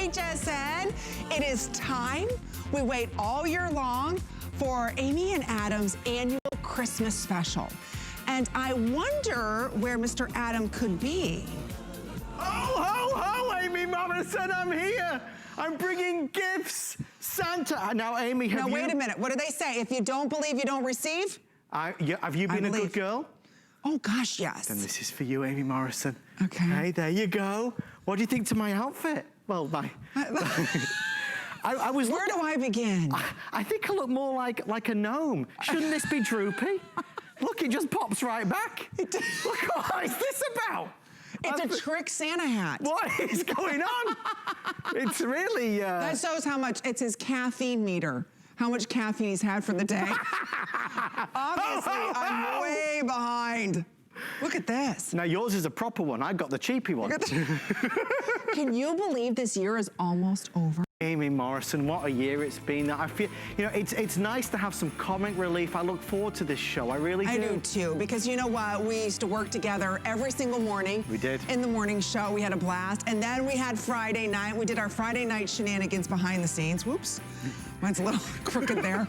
HSN. It is time. We wait all year long for Amy and Adam's annual Christmas special. And I wonder where Mr. Adam could be. Ho, ho, ho, Amy Morrison, I'm here. I'm bringing gifts. Santa. Now, Amy, have you... Now, wait a minute. What do they say? If you don't believe, you don't receive? Have you been a good girl? Oh, gosh, yes. Then this is for you, Amy Morrison. Okay. Hey, there you go. What do you think to my outfit? Well, I was Where do I begin? I think I look more like a gnome. Shouldn't this be droopy? Look, it just pops right back. Look, what is this about? It's a trick Santa hat. What is going on? It's really... That shows how much, it's his caffeine meter. How much caffeine he's had for the day. Obviously, I'm way behind. Look at this. Now, yours is a proper one. I got the cheapy one. Can you believe this year is almost over? Amy Morrison, what a year it's been. I feel, you know, it's nice to have some comic relief. I look forward to this show. I really do. I do too, because you know what? We used to work together every single morning. We did. In the morning show, we had a blast. And then we had Friday night. We did our Friday night shenanigans behind the scenes. Whoops. Mine's a little crooked there.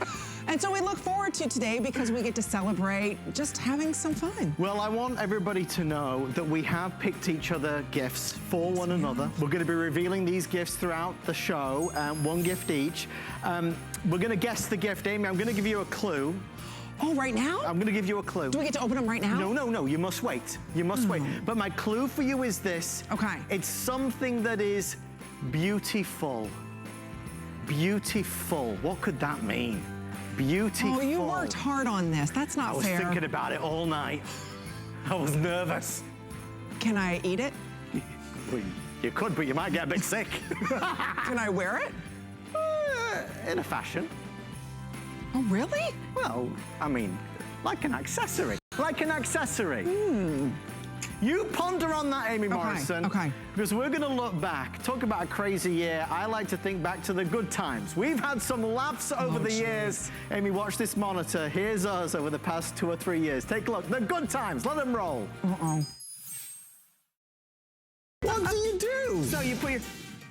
And so we look forward to today because we get to celebrate just having some fun. Well, I want everybody to know that we have picked each other gifts for one another. We're going to be revealing these gifts throughout the show, one gift each. We're going to guess the gift. Amy, I'm going to give you a clue. Oh, right now? I'm going to give you a clue. Do we get to open them right now? No, no, no. You must wait. You must wait. But my clue for you is this. Okay. It's something that is beautiful. Beautiful. What could that mean? Beautiful. Oh, you worked hard on this. That's not fair. I was thinking about it all night. I was nervous. Can I eat it? Well, you could, but you might get a bit sick. Can I wear it? In a fashion. Oh, really? Well, I mean, like an accessory. Like an accessory. You ponder on that, Amy Morrison. Okay. Because we're going to look back, talk about a crazy year. I like to think back to the good times. We've had some laughs over the years. Amy, watch this monitor. Here's us over the past 2 or 3 years. Take a look. The good times. Let them roll. Uh-oh. What do you do? So you put your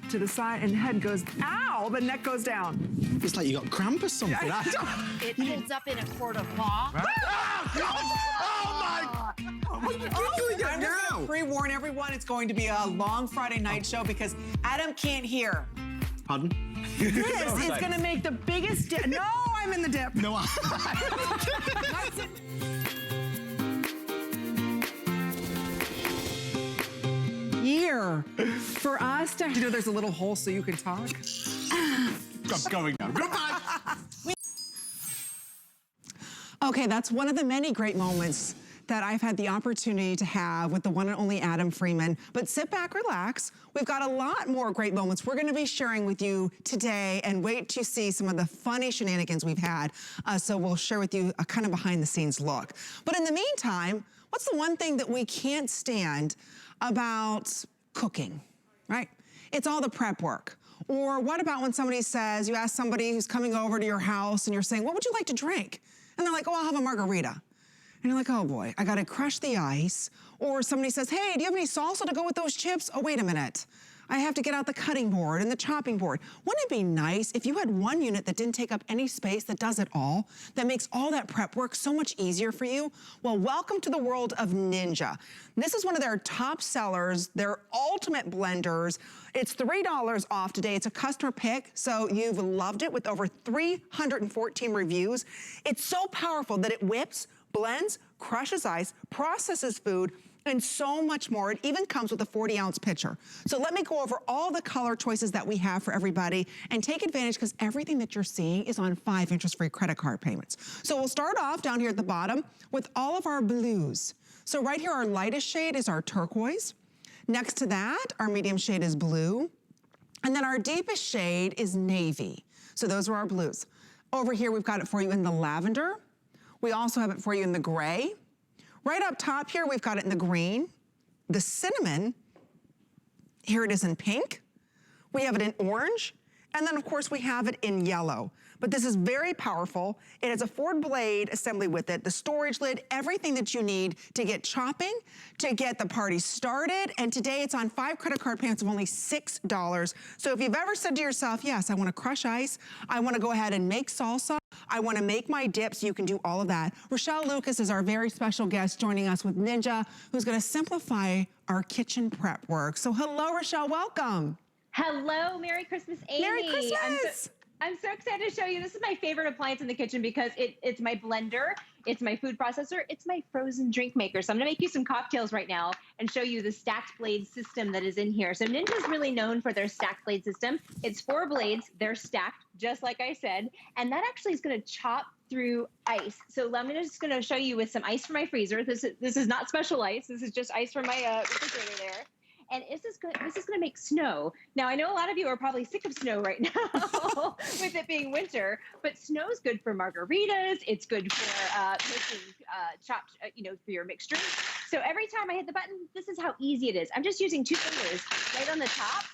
to the side and the head goes, ow, the neck goes down. It's like you got cramp or something. It ends up in a court of law. Oh my! What are you doing I'm just going to pre-warn everyone it's going to be a long Friday night show because Adam can't hear. Pardon? This is going to make the biggest dip. No, I'm in the dip. No, Year for us to, you know, there's a little hole so you can talk. I'm going now. Goodbye. Okay, that's one of the many great moments that I've had the opportunity to have with the one and only Adam Freeman. But sit back, relax. We've got a lot more great moments we're gonna be sharing with you today, and wait to see some of the funny shenanigans we've had. So we'll share with you a kind of behind the scenes look. But in the meantime, what's the one thing that we can't stand about cooking, right? It's all the prep work. Or what about when somebody says, you ask somebody who's coming over to your house and you're saying, what would you like to drink? And they're like, oh, I'll have a margarita. And you're like, oh boy, I gotta crush the ice. Or somebody says, hey, do you have any salsa to go with those chips? Oh, wait a minute. I have to get out the cutting board and the chopping board. Wouldn't it be nice if you had one unit that didn't take up any space, that does it all, that makes all that prep work so much easier for you? Well, welcome to the world of Ninja. This is one of their top sellers, their ultimate blenders. It's $3 off today. It's a customer pick, so you've loved it with over 314 reviews. It's so powerful that it whips, blends, crushes ice, processes food, and so much more. It even comes with a 40-ounce pitcher. So let me go over all the color choices that we have for everybody and take advantage, because everything that you're seeing is on 5 interest-free credit card payments. So we'll start off down here at the bottom with all of our blues. So right here, our lightest shade is our turquoise. Next to that, our medium shade is blue. And then our deepest shade is navy. So those are our blues. Over here, we've got it for you in the lavender. We also have it for you in the gray. Right up top here, we've got it in the green, the cinnamon. Here it is in pink. We have it in orange, And then of course we have it in yellow. But this is very powerful. It has a 4-blade assembly with it, the storage lid, everything that you need to get chopping, to get the party started. And today it's on 5 credit card payments of only $6. So if you've ever said to yourself, yes, I wanna crush ice, I wanna go ahead and make salsa, I wanna make my dips, you can do all of that. Rochelle Lucas is our very special guest joining us with Ninja, who's gonna simplify our kitchen prep work. So hello, Rochelle, welcome. Hello, Merry Christmas, Amy. Merry Christmas. I'm so excited to show you. This is my favorite appliance in the kitchen because it's my blender, it's my food processor, it's my frozen drink maker. So I'm gonna make you some cocktails right now and show you the stacked blade system that is in here. So Ninja's really known for their stacked blade system. It's 4 blades, they're stacked, just like I said, and that actually is gonna chop through ice. So I'm just gonna show you with some ice from my freezer. This is not special ice, this is just ice from my refrigerator there. And this is going to make snow. Now, I know a lot of you are probably sick of snow right now with it being winter, but snow is good for margaritas. It's good for making chopped, for your mixed drinks. So every time I hit the button, this is how easy it is. I'm just using 2 fingers right on the top.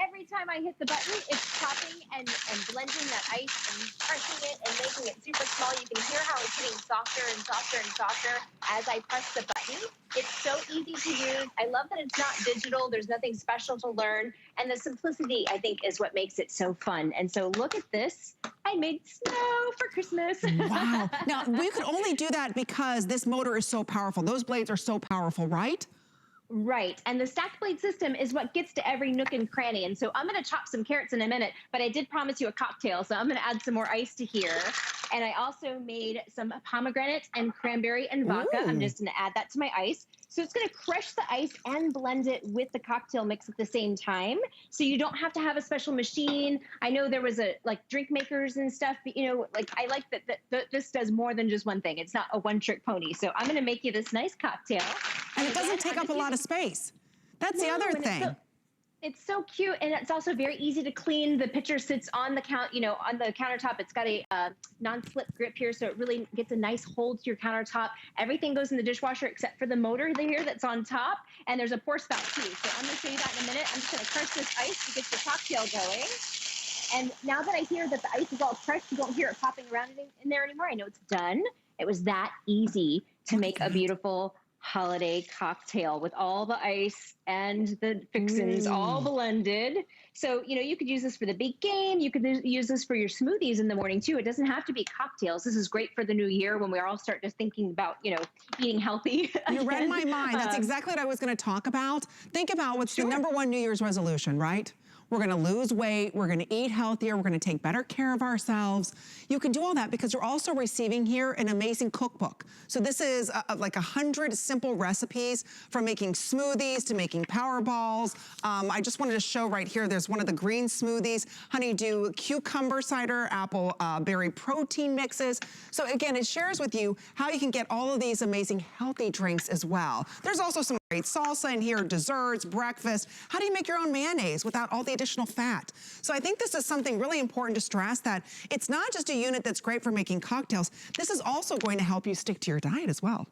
Every time I hit the button, it's chopping and blending that ice and crushing it and making it super small. You can hear how it's getting softer and softer and softer as I press the button. It's so easy to use. I love that it's not digital. There's nothing special to learn. And the simplicity, I think, is what makes it so fun. And so look at this. I made snow for Christmas. Wow. Now, we could only do that because this motor is so powerful. Those blades are so powerful, right? Right, and the stacked blade system is what gets to every nook and cranny. And so I'm gonna chop some carrots in a minute, but I did promise you a cocktail, so I'm gonna add some more ice to here. And I also made some pomegranate and cranberry and vodka. Ooh. I'm just gonna add that to my ice. So it's gonna crush the ice and blend it with the cocktail mix at the same time. So you don't have to have a special machine. I know there was like drink makers and stuff, but I like that this does more than just one thing. It's not a one-trick pony. So I'm gonna make you this nice cocktail. And it doesn't take up a lot of space. That's the other thing. It's so cute, and it's also very easy to clean. The pitcher sits on the on the countertop. It's got a non-slip grip here, so it really gets a nice hold to your countertop. Everything goes in the dishwasher except for the motor here that's on top, and there's a pour spout too. So I'm going to show you that in a minute. I'm just going to crush this ice to get the cocktail going. And now that I hear that the ice is all crushed, you don't hear it popping around in there anymore. I know it's done. It was that easy to make a beautiful holiday cocktail with all the ice and the fixins all blended. So, you could use this for the big game. You could use this for your smoothies in the morning too. It doesn't have to be cocktails. This is great for the new year when we all start just thinking about, eating healthy. You read my mind. That's exactly what I was going to talk about. Think about what's the #1 New Year's resolution, right? We're gonna lose weight, we're gonna eat healthier, we're gonna take better care of ourselves. You can do all that because you're also receiving here an amazing cookbook. So this is like 100 simple recipes from making smoothies to making power balls. I just wanted to show right here, there's one of the green smoothies, honeydew cucumber cider, apple berry protein mixes. So again, it shares with you how you can get all of these amazing healthy drinks as well. There's also some great salsa in here, desserts, breakfast. How do you make your own mayonnaise without all the additional fat? So I think this is something really important to stress, that it's not just a unit that's great for making cocktails. This is also going to help you stick to your diet as well.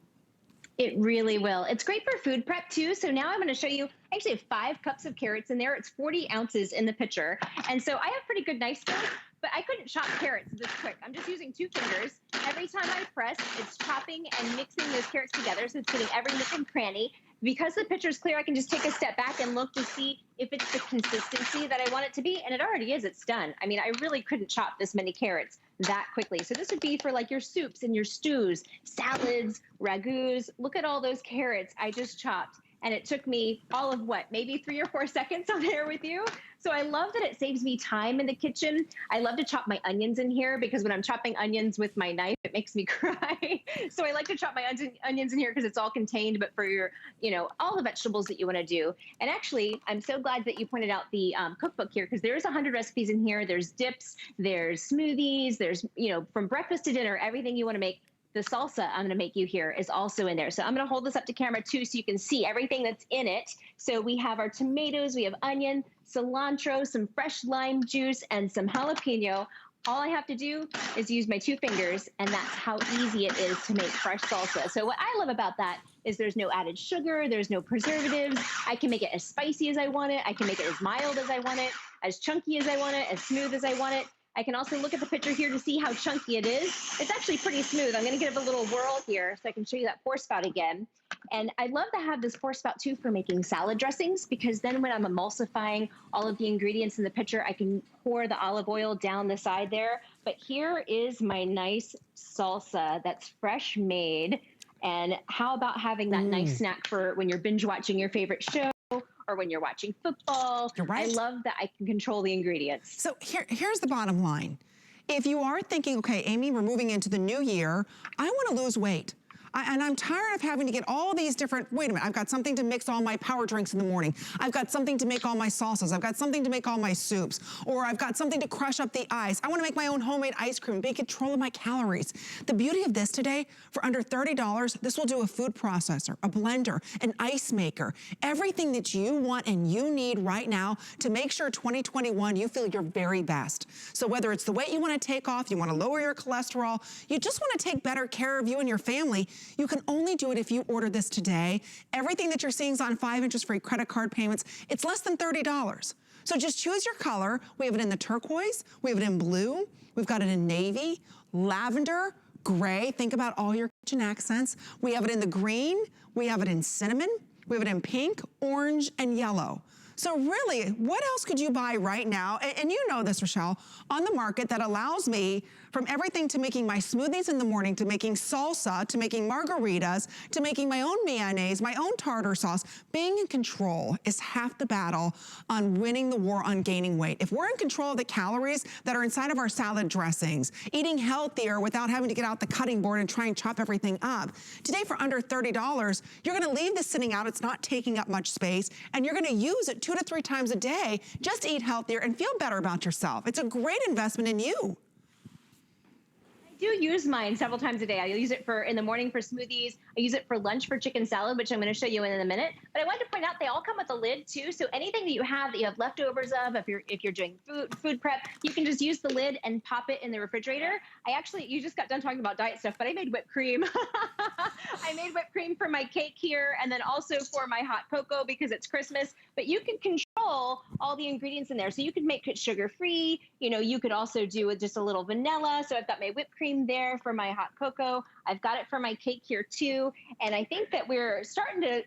It really will. It's great for food prep too. So now I'm going to show you, I actually have 5 cups of carrots in there. It's 40 ounces in the pitcher. And so I have pretty good knife skills, but I couldn't chop carrots this quick. I'm just using 2 fingers. Every time I press, it's chopping and mixing those carrots together. So it's getting every nook and cranny. Because the pitcher's clear, I can just take a step back and look to see if it's the consistency that I want it to be. And it already is, it's done. I mean, I really couldn't chop this many carrots that quickly. So this would be for like your soups and your stews, salads, ragouts. Look at all those carrots I just chopped. And it took me all of what, maybe 3 or 4 seconds on there with you. So I love that it saves me time in the kitchen. I love to chop my onions in here because when I'm chopping onions with my knife, it makes me cry. So I like to chop my onions in here because it's all contained, but for your, all the vegetables that you want to do. And actually, I'm so glad that you pointed out the cookbook here because there's 100 recipes in here. There's dips, there's smoothies, there's, from breakfast to dinner, everything you want to make. The salsa I'm going to make you here is also in there. So I'm going to hold this up to camera too so you can see everything that's in it. So we have our tomatoes, we have onion, cilantro, some fresh lime juice, and some jalapeno, All I have to do is use my 2 fingers, and that's how easy it is to make fresh salsa. So what I love about that is there's no added sugar, there's no preservatives. I can make it as spicy as I want it. I can make it as mild as I want it, as chunky as I want it, as smooth as I want it. I can also look at the picture here to see how chunky it is. It's actually pretty smooth. I'm gonna give it a little whirl here so I can show you that pour spout again. And I love to have this pour spout too for making salad dressings, because then when I'm emulsifying all of the ingredients in the pitcher, I can pour the olive oil down the side there. But here is my nice salsa that's fresh made. And how about having that nice snack for when you're binge watching your favorite show, or when you're watching football. You're right. I love that I can control the ingredients. So here's the bottom line. If you are thinking, okay, Amy, we're moving into the new year, I want to lose weight. And I'm tired of having to get all these different, wait a minute, I've got something to mix all my power drinks in the morning. I've got something to make all my salsas. I've got something to make all my soups. Or I've got something to crush up the ice. I want to make my own homemade ice cream, be in control of my calories. The beauty of this today, for under $30, this will do a food processor, a blender, an ice maker, everything that you want and you need right now to make sure 2021 you feel your very best. So whether it's the weight you want to take off, you want to lower your cholesterol, you just want to take better care of you and your family, you can only do it if you order this today. Everything that you're seeing is on 5 interest-free credit card payments. It's less than $30. So just choose your color. We have it in the turquoise, we have it in blue, we've got it in navy, lavender, gray. Think about all your kitchen accents. We have it in the green, we have it in cinnamon, we have it in pink, orange, and yellow. So really, what else could you buy right now, and you know this, Rochelle, on the market that allows me from everything to making my smoothies in the morning, to making salsa, to making margaritas, to making my own mayonnaise, my own tartar sauce. Being in control is half the battle on winning the war on gaining weight. If we're in control of the calories that are inside of our salad dressings, eating healthier without having to get out the cutting board and try and chop everything up, today for under $30, you're gonna leave this sitting out, it's not taking up much space, and you're gonna use it 2 to 3 times a day. Just eat healthier and feel better about yourself. It's a great investment in you. I do use mine several times a day. I use it in the morning for smoothies. I use it for lunch for chicken salad, which I'm going to show you in a minute. But I wanted to point out they all come with a lid too. So anything that you have leftovers of, if you're doing food prep, you can just use the lid and pop it in the refrigerator. You just got done talking about diet stuff, but I made whipped cream. I made whipped cream for my cake here, and then also for my hot cocoa because it's Christmas. But you can control all the ingredients in there. So you could make it sugar-free. You could also do with just a little vanilla. So I've got my whipped cream there for my hot cocoa. I've got it for my cake here too. And I think that we're starting to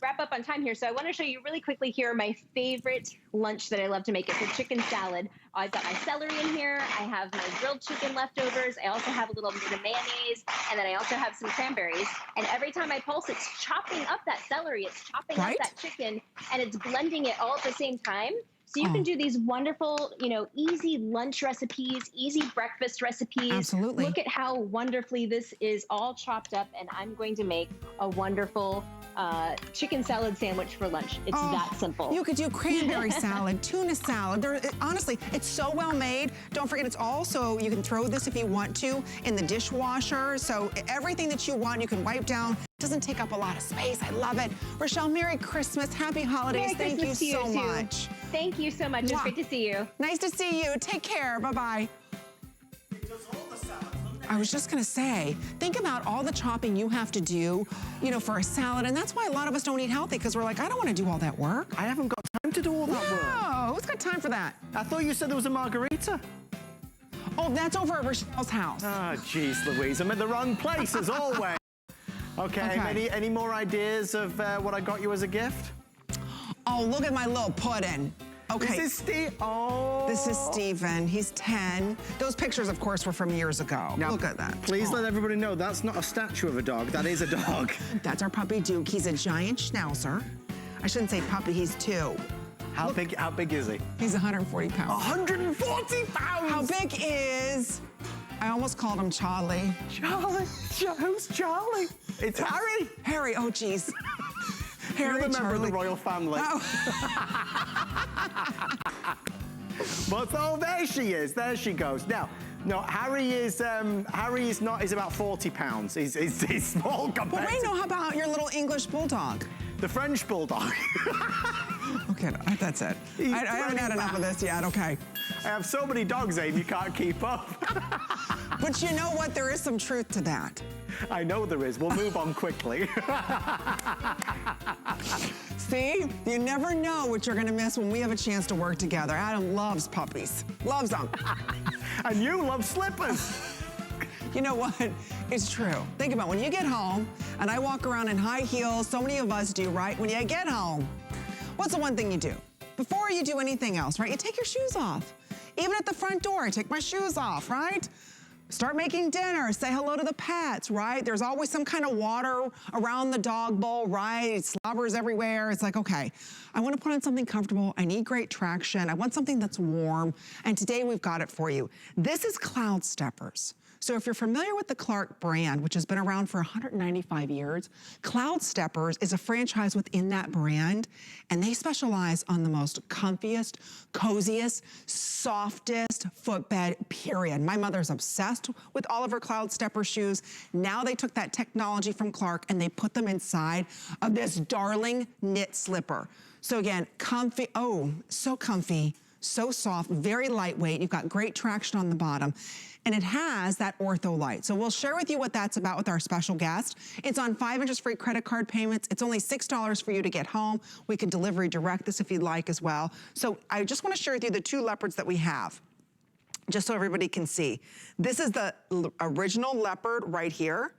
wrap up on time here. So I want to show you really quickly here my favorite lunch that I love to make. It's a chicken salad. I've got my celery in here. I have my grilled chicken leftovers. I also have a little bit of mayonnaise. And then I also have some cranberries. And every time I pulse, it's chopping up that celery. It's chopping up that chicken. And it's blending it all at the same time. So you can do these wonderful, easy lunch recipes, easy breakfast recipes. Absolutely. Look at how wonderfully this is all chopped up, and I'm going to make a wonderful chicken salad sandwich for lunch. It's that simple. You could do cranberry salad, tuna salad. Honestly, it's so well made. Don't forget, it's also, you can throw this if you want to in the dishwasher. So everything that you want, you can wipe down. It doesn't take up a lot of space. I love it. Rochelle, Merry Christmas. Happy holidays. Merry Thank Christmas you so to you too. much. Thank you so much. It's great to see you. Nice to see you. Take care. Bye-bye. I was just gonna say, think about all the chopping you have to do, for a salad, and that's why a lot of us don't eat healthy, because we're like, I don't wanna do all that work. I haven't got time to do all that work. No, who's got time for that? I thought you said there was a margarita. Oh, that's over at Rochelle's house. Oh, geez, Louise, I'm in the wrong place as always. Okay. Any more ideas of what I got you as a gift? Oh, look at my little pudding. Okay. This is Steve. Oh. This is Steven. He's 10. Those pictures, of course, were from years ago. Now, look at that. Please let everybody know that's not a statue of a dog. That is a dog. That's our puppy Duke. He's a giant schnauzer. I shouldn't say puppy. He's 2. How big is he? He's 140 pounds. 140 pounds. How big is? I almost called him Charlie. Charlie. Who's Charlie? It's Harry. Harry. Oh, geez. Harry, You're the member of the Charlie. royal family. Oh. But there she is. There she goes. Now, no, Harry is not. He's about 40 pounds. He's small compared. Well, wait, no. How about your little English bulldog? The French bulldog. Okay, that's it. I haven't had enough of this yet. Okay. I have so many dogs, Amy, you can't keep up. But you know what? There is some truth to that. I know there is. We'll move on quickly. See, you never know what you're gonna miss when we have a chance to work together. Adam loves puppies, loves them. And you love slippers. You know what? It's true. Think about it. When you get home, and I walk around in high heels, so many of us do, right? When you get home, what's the one thing you do? Before you do anything else, right? You take your shoes off. Even at the front door, I take my shoes off, right? Start making dinner, say hello to the pets, right? There's always some kind of water around the dog bowl, right? It slobbers everywhere. It's like, okay, I want to put on something comfortable. I need great traction. I want something that's warm. And today we've got it for you. This is Cloud Steppers. So if you're familiar with the Clark brand, which has been around for 195 years, Cloud Steppers is a franchise within that brand, and they specialize on the most comfiest, coziest, softest footbed, period. My mother's obsessed with all of her Cloud Stepper shoes. Now they took that technology from Clark and they put them inside of this darling knit slipper. So again, comfy, oh, so comfy, so soft, very lightweight. You've got great traction on the bottom. And it has that ortho light. So we'll share with you what that's about with our special guest. It's on 5 interest free credit card payments. It's only $6 for you to get home. We can delivery direct this if you'd like as well. So I just want to share with you the 2 leopards that we have, just so everybody can see. This is the original leopard right here.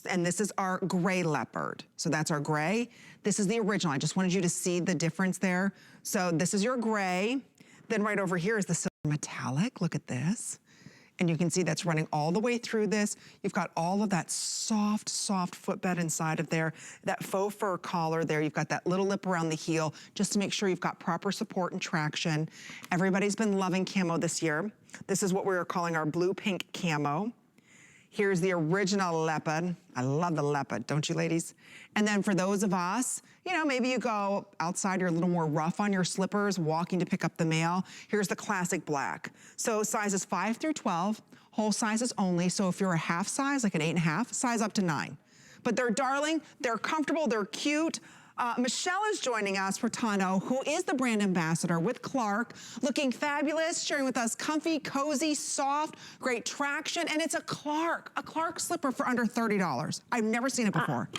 And this is our gray leopard. So that's our gray. This is the original. I just wanted you to see the difference there. So this is your gray. Then right over here is the silver metallic. Look at this. And you can see that's running all the way through this. You've got all of that soft, soft footbed inside of there, that faux fur collar there. You've got that little lip around the heel just to make sure you've got proper support and traction. Everybody's been loving camo this year. This is what we're calling our blue-pink camo. Here's the original leopard. I love the leopard, don't you ladies? And then for those of us, you know, maybe you go outside, you're a little more rough on your slippers, walking to pick up the mail. Here's the classic black. So sizes 5 through 12, whole sizes only. So if you're a half size, like an 8.5, size up to 9. But they're darling, they're comfortable, they're cute. Michelle is joining us, Furtado, who is the brand ambassador with Clark, looking fabulous, sharing with us comfy, cozy, soft, great traction, and it's a Clark slipper for under $30. I've never seen it before.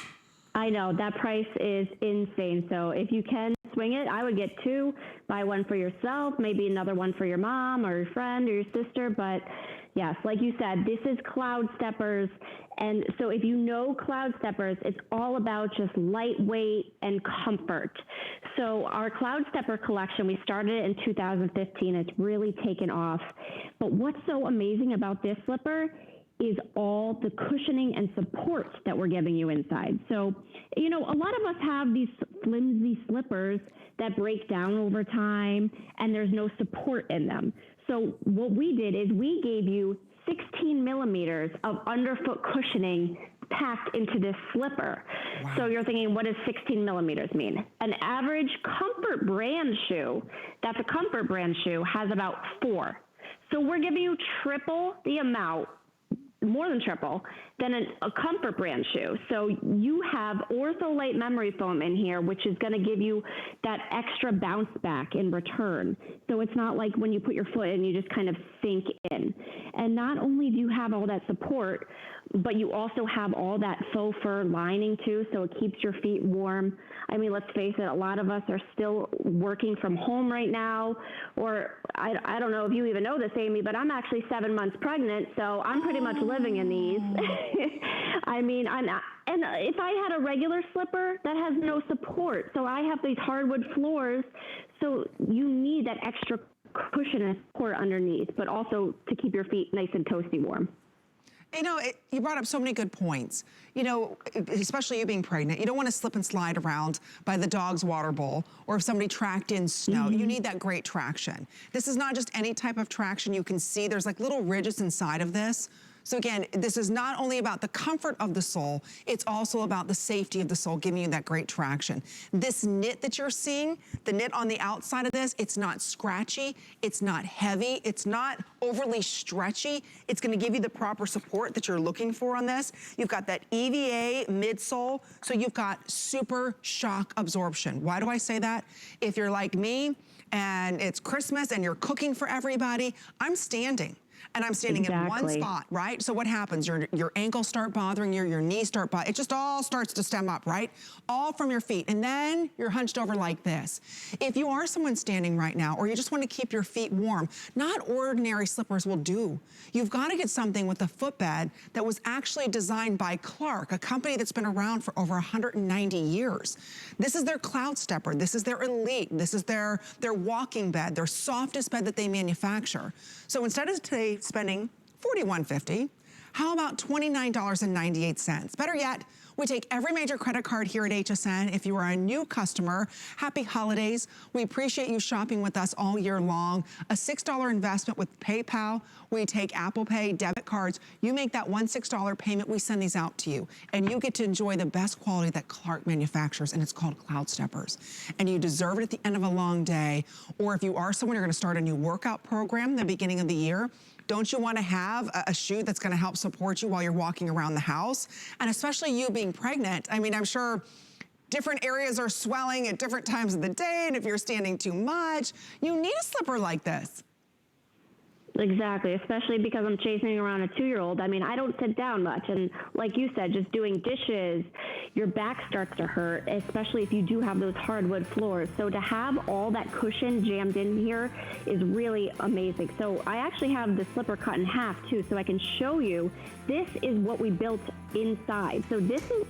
I know, that price is insane. So if you can swing it, I would get 2, buy one for yourself, maybe another one for your mom or your friend or your sister. But yes, like you said, this is Cloud Steppers. And so if you know Cloud Steppers, it's all about just lightweight and comfort. So our Cloud Stepper collection, we started it in 2015. It's really taken off. But what's so amazing about this slipper is all the cushioning and support that we're giving you inside. So, you know, a lot of us have these flimsy slippers that break down over time and there's no support in them. So what we did is we gave you 16 millimeters of underfoot cushioning packed into this slipper. Wow. So you're thinking, what does 16 millimeters mean? An average comfort brand shoe, that's a comfort brand shoe, has about 4. So we're giving you triple the amount, more than triple, than a comfort brand shoe. So you have ortholite memory foam in here, which is going to give you that extra bounce back in return. So it's not like when you put your foot in, you just kind of sink in. And not only do you have all that support, but you also have all that faux fur lining too, so it keeps your feet warm. I mean, let's face it, a lot of us are still working from home right now, or I don't know if you even know this, Amy, but I'm actually 7 months pregnant, so I'm pretty much living in these. I mean, and if I had a regular slipper, that has no support. So I have these hardwood floors, so you need that extra cushion and support underneath, but also to keep your feet nice and toasty warm. You know, you brought up so many good points. You know, especially you being pregnant, you don't want to slip and slide around by the dog's water bowl, or if somebody tracked in snow, you need that great traction. This is not just any type of traction. You can see there's like little ridges inside of this. So again, this is not only about the comfort of the sole, it's also about the safety of the sole, giving you that great traction. This knit that you're seeing, the knit on the outside of this, it's not scratchy, it's not heavy, it's not overly stretchy. It's gonna give you the proper support that you're looking for on this. You've got that EVA midsole, so you've got super shock absorption. Why do I say that? If you're like me and it's Christmas and you're cooking for everybody, I'm standing. And I'm standing in one spot, right? So what happens? Your ankles start bothering you, your knees start bothering, it just all starts to stem up, right? All from your feet. And then you're hunched over like this. If you are someone standing right now, or you just want to keep your feet warm, not ordinary slippers will do. You've got to get something with a footbed that was actually designed by Clark, a company that's been around for over 190 years. This is their Cloud Stepper. This is their Elite. This is their walking bed, their softest bed that they manufacture. So instead of today spending $41.50, how about $29.98? Better yet, we take every major credit card here at HSN. If you are a new customer, happy holidays. We appreciate you shopping with us all year long. A $6 investment with PayPal. We take Apple Pay, debit cards. You make that $6 payment, we send these out to you. And you get to enjoy the best quality that Clark manufactures, and it's called Cloud Steppers. And you deserve it at the end of a long day. Or if you are someone, you're gonna start a new workout program the beginning of the year, don't you want to have a shoe that's going to help support you while you're walking around the house? And especially you being pregnant. I mean, I'm sure different areas are swelling at different times of the day, and if you're standing too much, you need a slipper like this. Exactly, especially because I'm chasing around a 2-year-old. I mean, I don't sit down much. And like you said, just doing dishes, your back starts to hurt, especially if you do have those hardwood floors. So to have all that cushion jammed in here is really amazing. So I actually have the slipper cut in half too, so I can show you. This is what we built inside. So this is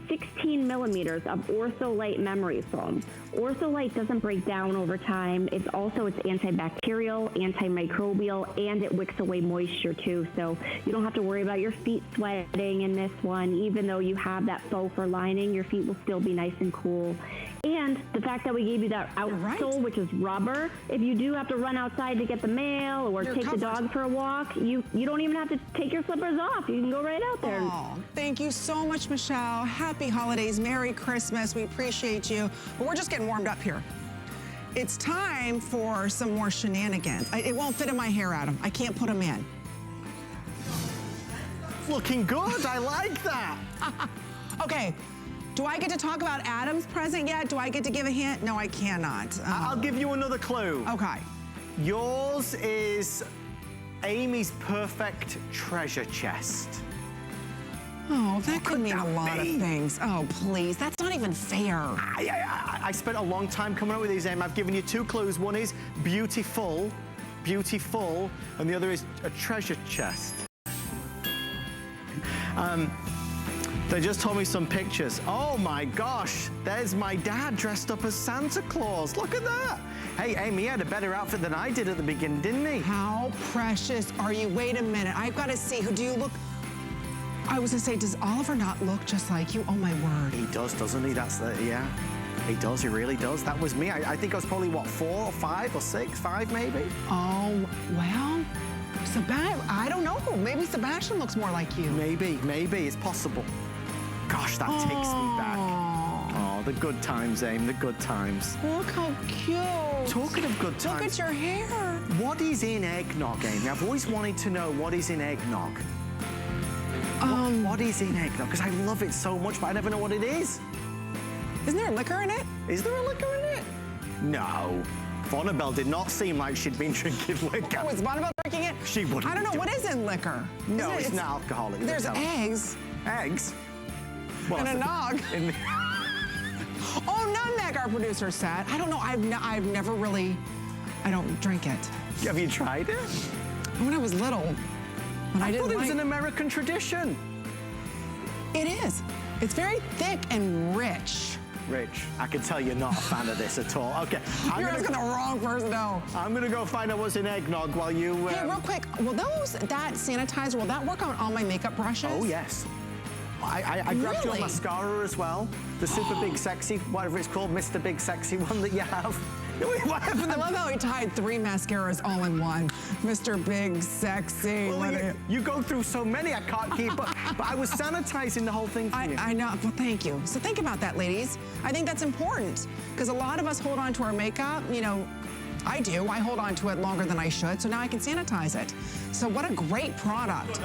16 millimeters of Ortholite memory foam. Ortholite doesn't break down over time. It's antibacterial, antimicrobial, and it wicks away moisture too. So you don't have to worry about your feet sweating in this one. Even though you have that faux fur lining, your feet will still be nice and cool. And the fact that we gave you that outsole, which is rubber, if you do have to run outside to get the mail or take the dog for a walk, you don't even have to take your slippers off. You can go right out there. Oh, thank you so much, Michelle. Happy holidays, Merry Christmas. We appreciate you. But we're just getting warmed up here. It's time for some more shenanigans. It won't fit in my hair, Adam. I can't put them in. Looking good, I like that. Okay. Do I get to talk about Adam's present yet? Do I get to give a hint? No, I cannot. I'll give you another clue. Okay. Yours is Amy's perfect treasure chest. Oh, that could mean a lot of things. Oh, please, that's not even fair. I spent a long time coming up with these, Amy. I've given you 2 clues. One is beautiful, and the other is a treasure chest. They just told me some pictures. Oh my gosh, there's my dad dressed up as Santa Claus. Look at that. Hey, Amy, he had a better outfit than I did at the beginning, didn't he? How precious are you? Wait a minute, I've got to see. Do you look? I was gonna say, does Oliver not look just like you? Oh my word. He does, doesn't he? That's the, yeah. He does, he really does. That was me. I think I was probably, what, 4 or 5 or 6? 5 maybe? Oh, well, I don't know. Maybe Sebastian looks more like you. Maybe, it's possible. Gosh, that takes me back. Oh, the good times, Aim, the good times. Look how cute. Talking of good times. Look at your hair. What is in eggnog, Amy? I've always wanted to know what is in eggnog. What is in eggnog? Because I love it so much, but I never know what it is. Isn't there liquor in it? Is there a liquor in it? No. Vonabelle did not seem like she'd been drinking liquor. Oh, is Vonabelle drinking it? She wouldn't. I don't know. What is in liquor? No, it's not alcoholic. There's eggs. Eggs? Well, and a nog. Oh, nutmeg, our producer said. I don't know. I've never really, I don't drink it. Have you tried it? When I was little. But I thought it was an American tradition. It is. It's very thick and rich. Rich, I can tell you're not a fan of this at all. Okay. You're asking the wrong person, no. I'm gonna go find out what's in eggnog while you... Hey, real quick, that sanitizer, will that work on all my makeup brushes? Oh, yes. I grabbed your mascara as well. The super big sexy, whatever it's called, Mr. Big Sexy one that you have. What happened? I love how he tied 3 mascaras all in one. Mr. Big Sexy. Well, you go through so many, I can't keep up. But I was sanitizing the whole thing for you. I know. Well, thank you. So think about that, ladies. I think that's important because a lot of us hold on to our makeup. You know, I do. I hold on to it longer than I should, so now I can sanitize it. So what a great product.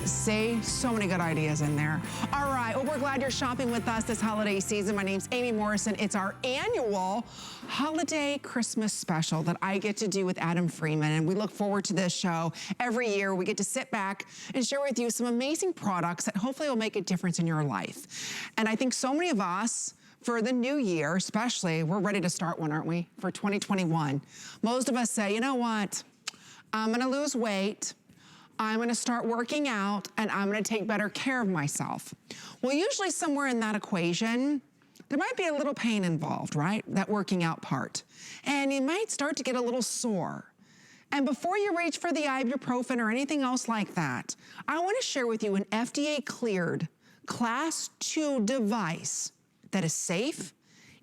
See, so many good ideas in there. All right, well, we're glad you're shopping with us this holiday season. My name's Amy Morrison. It's our annual holiday Christmas special that I get to do with Adam Freeman, and we look forward to this show. Every year, we get to sit back and share with you some amazing products that hopefully will make a difference in your life. And I think so many of us, for the new year, especially, we're ready to start one, aren't we, for 2021. Most of us say, you know what, I'm gonna lose weight, I'm gonna start working out, and I'm gonna take better care of myself. Well, usually somewhere in that equation, there might be a little pain involved, right? That working out part. And you might start to get a little sore. And before you reach for the ibuprofen or anything else like that, I wanna share with you an FDA-cleared Class 2 device that is safe,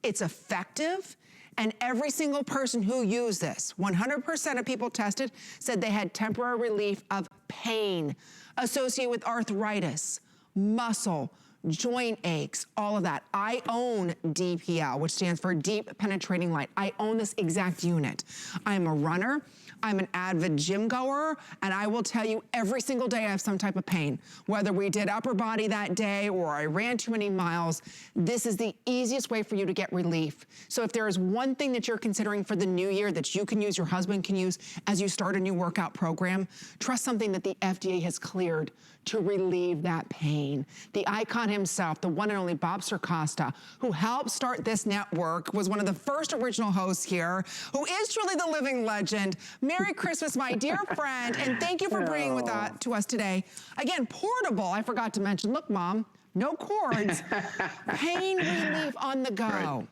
it's effective, and every single person who used this, 100% of people tested, said they had temporary relief of pain associated with arthritis, muscle, joint aches, all of that. I own DPL, which stands for Deep Penetrating Light. I own this exact unit. I'm a runner. I'm an avid gym goer, and I will tell you every single day I have some type of pain. Whether we did upper body that day or I ran too many miles, this is the easiest way for you to get relief. So if there is one thing that you're considering for the new year that you can use, your husband can use as you start a new workout program, trust something that the FDA has cleared to relieve that pain. The icon himself, the one and only Bob Circosta, who helped start this network, was one of the first original hosts here, who is truly the living legend. Merry Christmas, my dear friend, and thank you for bringing with to us today. Again, portable, I forgot to mention. Look, Mom, no cords, pain relief on the go. Right.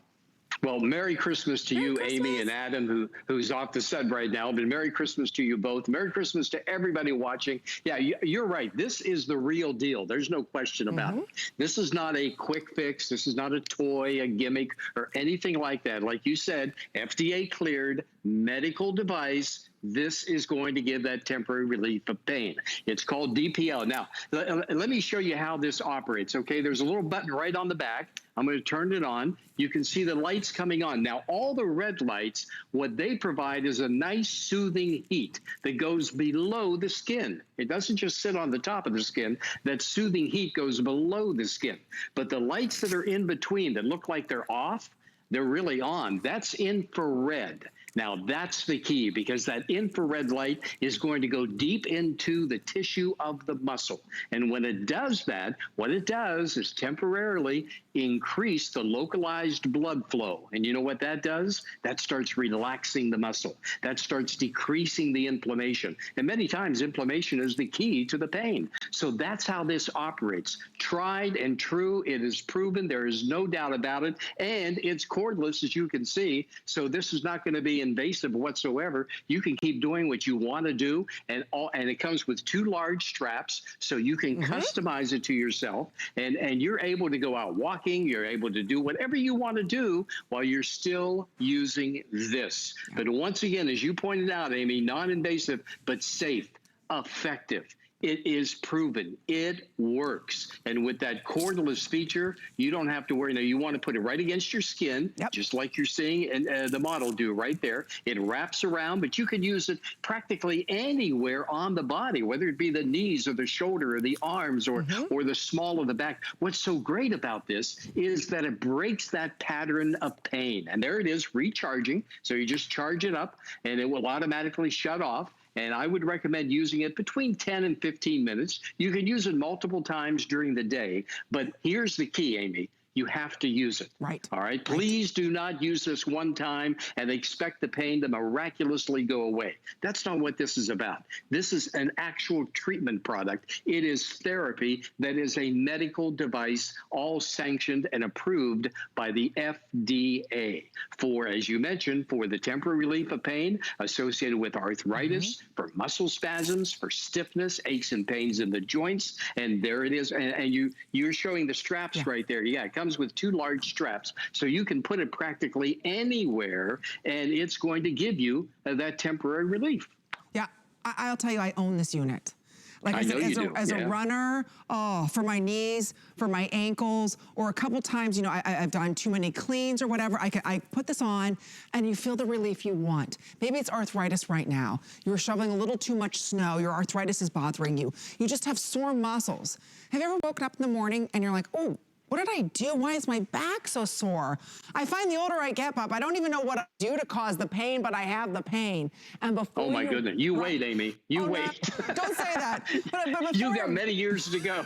Well, Merry Christmas to you, Christmas. Amy and Adam, who's off the set right now. But Merry Christmas to you both. Merry Christmas to everybody watching. Yeah, you're right. This is the real deal. There's no question about it. This is not a quick fix. This is not a toy, a gimmick, or anything like that. Like you said, FDA cleared medical device. This is going to give that temporary relief of pain. It's called DPL. Now, let me show you how this operates, okay? There's a little button right on the back. I'm going to turn it on. You can see the lights coming on. Now, all the red lights, what they provide is a nice soothing heat that goes below the skin. It doesn't just sit on the top of the skin. That soothing heat goes below the skin. But the lights that are in between that look like they're off, they're really on. That's infrared. Now, that's the key, because that infrared light is going to go deep into the tissue of the muscle. And when it does that, what it does is temporarily increase the localized blood flow. And you know what that does? That starts relaxing the muscle. That starts decreasing the inflammation. And many times, inflammation is the key to the pain. So that's how this operates. Tried and true. It is proven. There is no doubt about it. And it's cordless, as you can see. So this is not going to be invasive whatsoever. You can keep doing what you want to do, and it comes with 2 large straps, so you can customize it to yourself, and you're able to go out walking. You're able to do whatever you want to do while you're still using this. But once again, as you pointed out, Amy, non-invasive but safe, effective. It is proven. It works. And with that cordless feature, you don't have to worry. Now, you want to put it right against your skin, just like you're seeing the model do right there. It wraps around, but you can use it practically anywhere on the body, whether it be the knees or the shoulder or the arms or the small of the back. What's so great about this is that it breaks that pattern of pain. And there it is, recharging. So you just charge it up, and it will automatically shut off. And I would recommend using it between 10 and 15 minutes. You can use it multiple times during the day. But here's the key, Amy. You have to use it. Right. All right. Please do not use this one time and expect the pain to miraculously go away. That's not what this is about. This is an actual treatment product. It is therapy that is a medical device, all sanctioned and approved by the FDA for, as you mentioned, for the temporary relief of pain associated with arthritis, for muscle spasms, for stiffness, aches and pains in the joints. And there it is. And you're showing the straps right there. Yeah, it comes comes with 2 large straps, so you can put it practically anywhere, and it's going to give you that temporary relief. Yeah, I'll tell you, I own this unit. Like I I said, know you do, as a yeah. runner, for my knees, for my ankles, or a couple times, I've done too many cleans or whatever, I put this on and you feel the relief you want. Maybe it's arthritis right now. You're shoveling a little too much snow. Your arthritis is bothering you. You just have sore muscles. Have you ever woken up in the morning and you're like, oh, what did I do? Why is my back so sore? I find the older I get, Bob, I don't even know what I do to cause the pain, but I have the pain. And before Oh my goodness, you wait, Amy, you wait. No, don't say that. But before You got many years to go.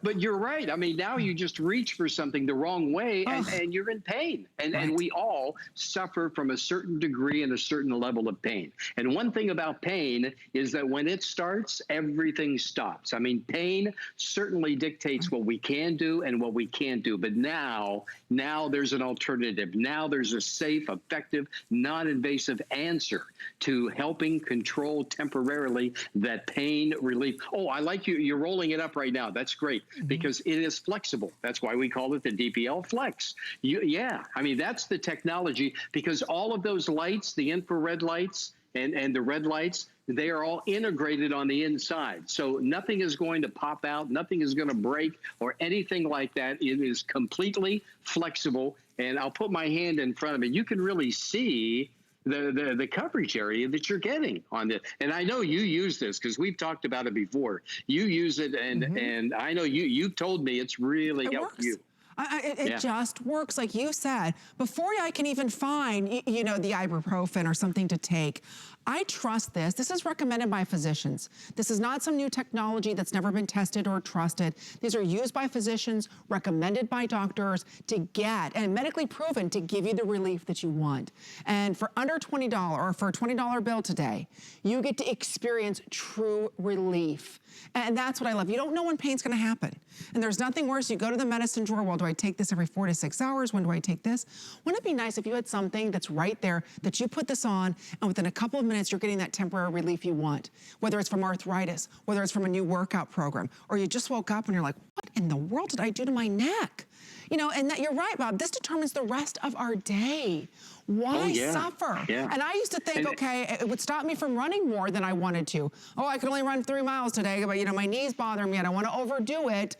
but you're right. I mean, now you just reach for something the wrong way and you're in pain. And we all suffer from a certain degree and a certain level of pain. And one thing about pain is that when it starts, everything stops. I mean, pain certainly dictates what we can do and what we can't do. But now there's an alternative. Now there's a safe, effective, non-invasive answer to helping control temporarily that pain relief. Oh, I like you. You're rolling it up right now. That's great because it is flexible. That's why we call it the DPL Flex. Yeah, I mean, that's the technology because all of those lights, the infrared lights and the red lights, they are all integrated on the inside. So nothing is going to pop out, nothing is going to break or anything like that. It is completely flexible. And I'll put my hand in front of it. You can really see the coverage area that you're getting on this. And I know you use this because we've talked about it before. You use it and I know you've told me it's really helped you. It just works, like you said. Before I can even find, the ibuprofen or something to take, I trust this. This is recommended by physicians. This is not some new technology that's never been tested or trusted. These are used by physicians, recommended by doctors to get, and medically proven to give you the relief that you want. And for under $20, or for a $20 bill today, you get to experience true relief. And that's what I love. You don't know when pain's gonna happen. And there's nothing worse. You go to the medicine drawer, well, do I take this every 4 to 6 hours? When do I take this? Wouldn't it be nice if you had something that's right there that you put this on and within a couple of minutes, you're getting that temporary relief you want, whether it's from arthritis, whether it's from a new workout program, or you just woke up and you're like, what in the world did I do to my neck? And that you're right, Bob, this determines the rest of our day. Why suffer? Yeah. And I used to think, okay, it would stop me from running more than I wanted to. Oh, I could only run 3 miles today, but my knees bother me. I don't want to overdo it.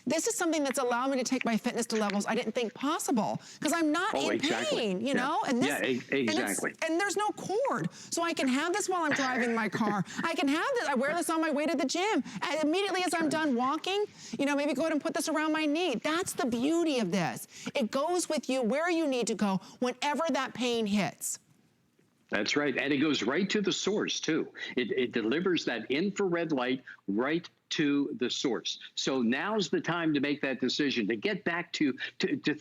This is something that's allowed me to take my fitness to levels I didn't think possible because I'm not in pain, you know? And this, exactly. And there's no cord. So I can have this while I'm driving my car. I can have this, I wear this on my way to the gym. And immediately as I'm done walking, maybe go ahead and put this around my knee. That's the beauty of this. It goes with you where you need to go whenever that pain hits. That's right. And it goes right to the source, too. It delivers that infrared light right to the source. So now's the time to make that decision, to get back to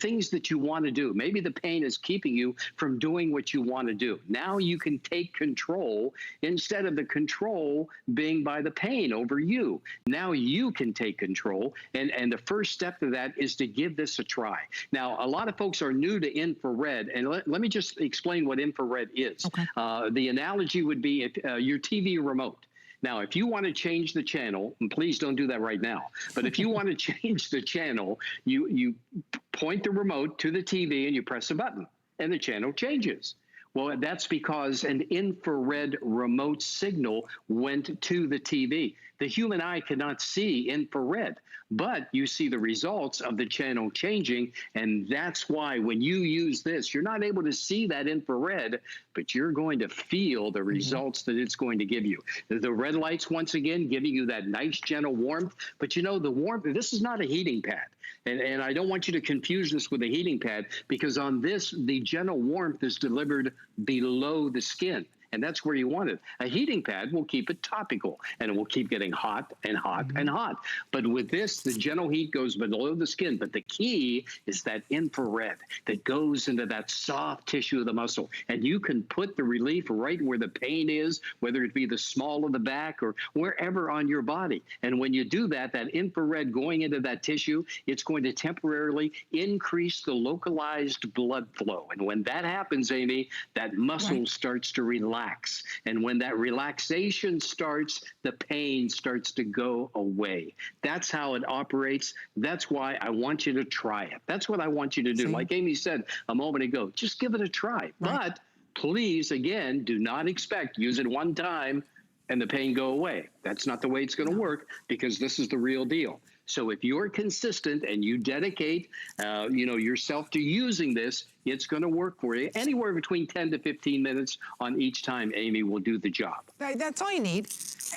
things that you want to do. Maybe the pain is keeping you from doing what you want to do. Now you can take control instead of the control being by the pain over you. Now you can take control. And the first step to that is to give this a try. Now, a lot of folks are new to infrared. And let me just explain what infrared is. Okay. The analogy would be your TV remote. Now, if you want to change the channel, and please don't do that right now, but if you want to change the channel, you point the remote to the TV and you press a button and the channel changes. Well, that's because an infrared remote signal went to the TV. The human eye cannot see infrared, but you see the results of the channel changing, and that's why when you use this, you're not able to see that infrared, but you're going to feel the results that it's going to give you. The red lights, once again, giving you that nice, gentle warmth, but the warmth, this is not a heating pad. And I don't want you to confuse this with a heating pad because on this, the gentle warmth is delivered below the skin. And that's where you want it. A heating pad will keep it topical, and it will keep getting hot and hot and hot. But with this, the gentle heat goes below the skin. But the key is that infrared that goes into that soft tissue of the muscle. And you can put the relief right where the pain is, whether it be the small of the back or wherever on your body. And when you do that, that infrared going into that tissue, it's going to temporarily increase the localized blood flow. And when that happens, Amy, that muscle starts to relax. relax. And when that relaxation starts, the pain starts to go away. That's how it operates. That's why I want you to try it. That's what I want you to do. Like Amy said a moment ago, just give it a try. But please, again, do not expect, use it one time and the pain go away. That's not the way it's going to work, because this is the real deal. So if you're consistent and you dedicate, yourself to using this, it's going to work for you. Anywhere between 10 to 15 minutes on each time, Amy will do the job. That's all you need.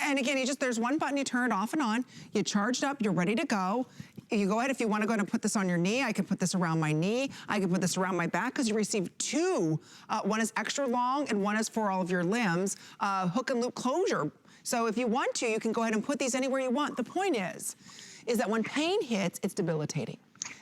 And again, there's one button, you turn it off and on, you charge it up, you're ready to go. You go ahead, if you want to go ahead and put this on your knee, I can put this around my knee, I can put this around my back, because you receive two. One is extra long and one is for all of your limbs, hook and loop closure. So if you want to, you can go ahead and put these anywhere you want. The point is that when pain hits, it's debilitating.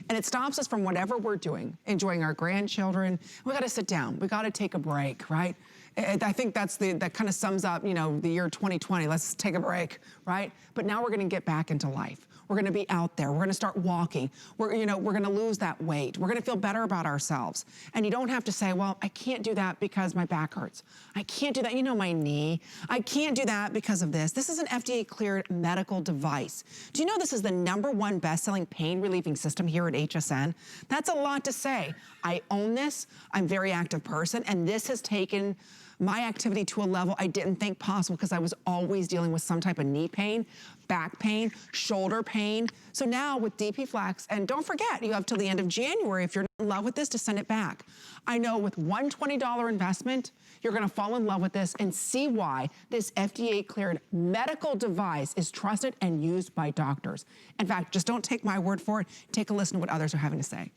And it stops us from whatever we're doing, enjoying our grandchildren. We gotta sit down, we gotta take a break, right? I think that kind of sums up, the year 2020. Let's take a break, right? But now we're gonna get back into life. We're gonna be out there. We're gonna start walking. We're gonna lose that weight. We're gonna feel better about ourselves. And you don't have to say, well, I can't do that because my back hurts. I can't do that, my knee. I can't do that because of this. This is an FDA-cleared medical device. Do you know this is the #1 best-selling pain relieving system here at HSN? That's a lot to say. I own this. I'm a very active person, and this has taken my activity to a level I didn't think possible, because I was always dealing with some type of knee pain, back pain, shoulder pain. So now with DP Flex, and don't forget, you have till the end of January, if you're not in love with this, to send it back. I know with one $20 investment, you're gonna fall in love with this and see why this FDA-cleared medical device is trusted and used by doctors. In fact, just don't take my word for it. Take a listen to what others are having to say.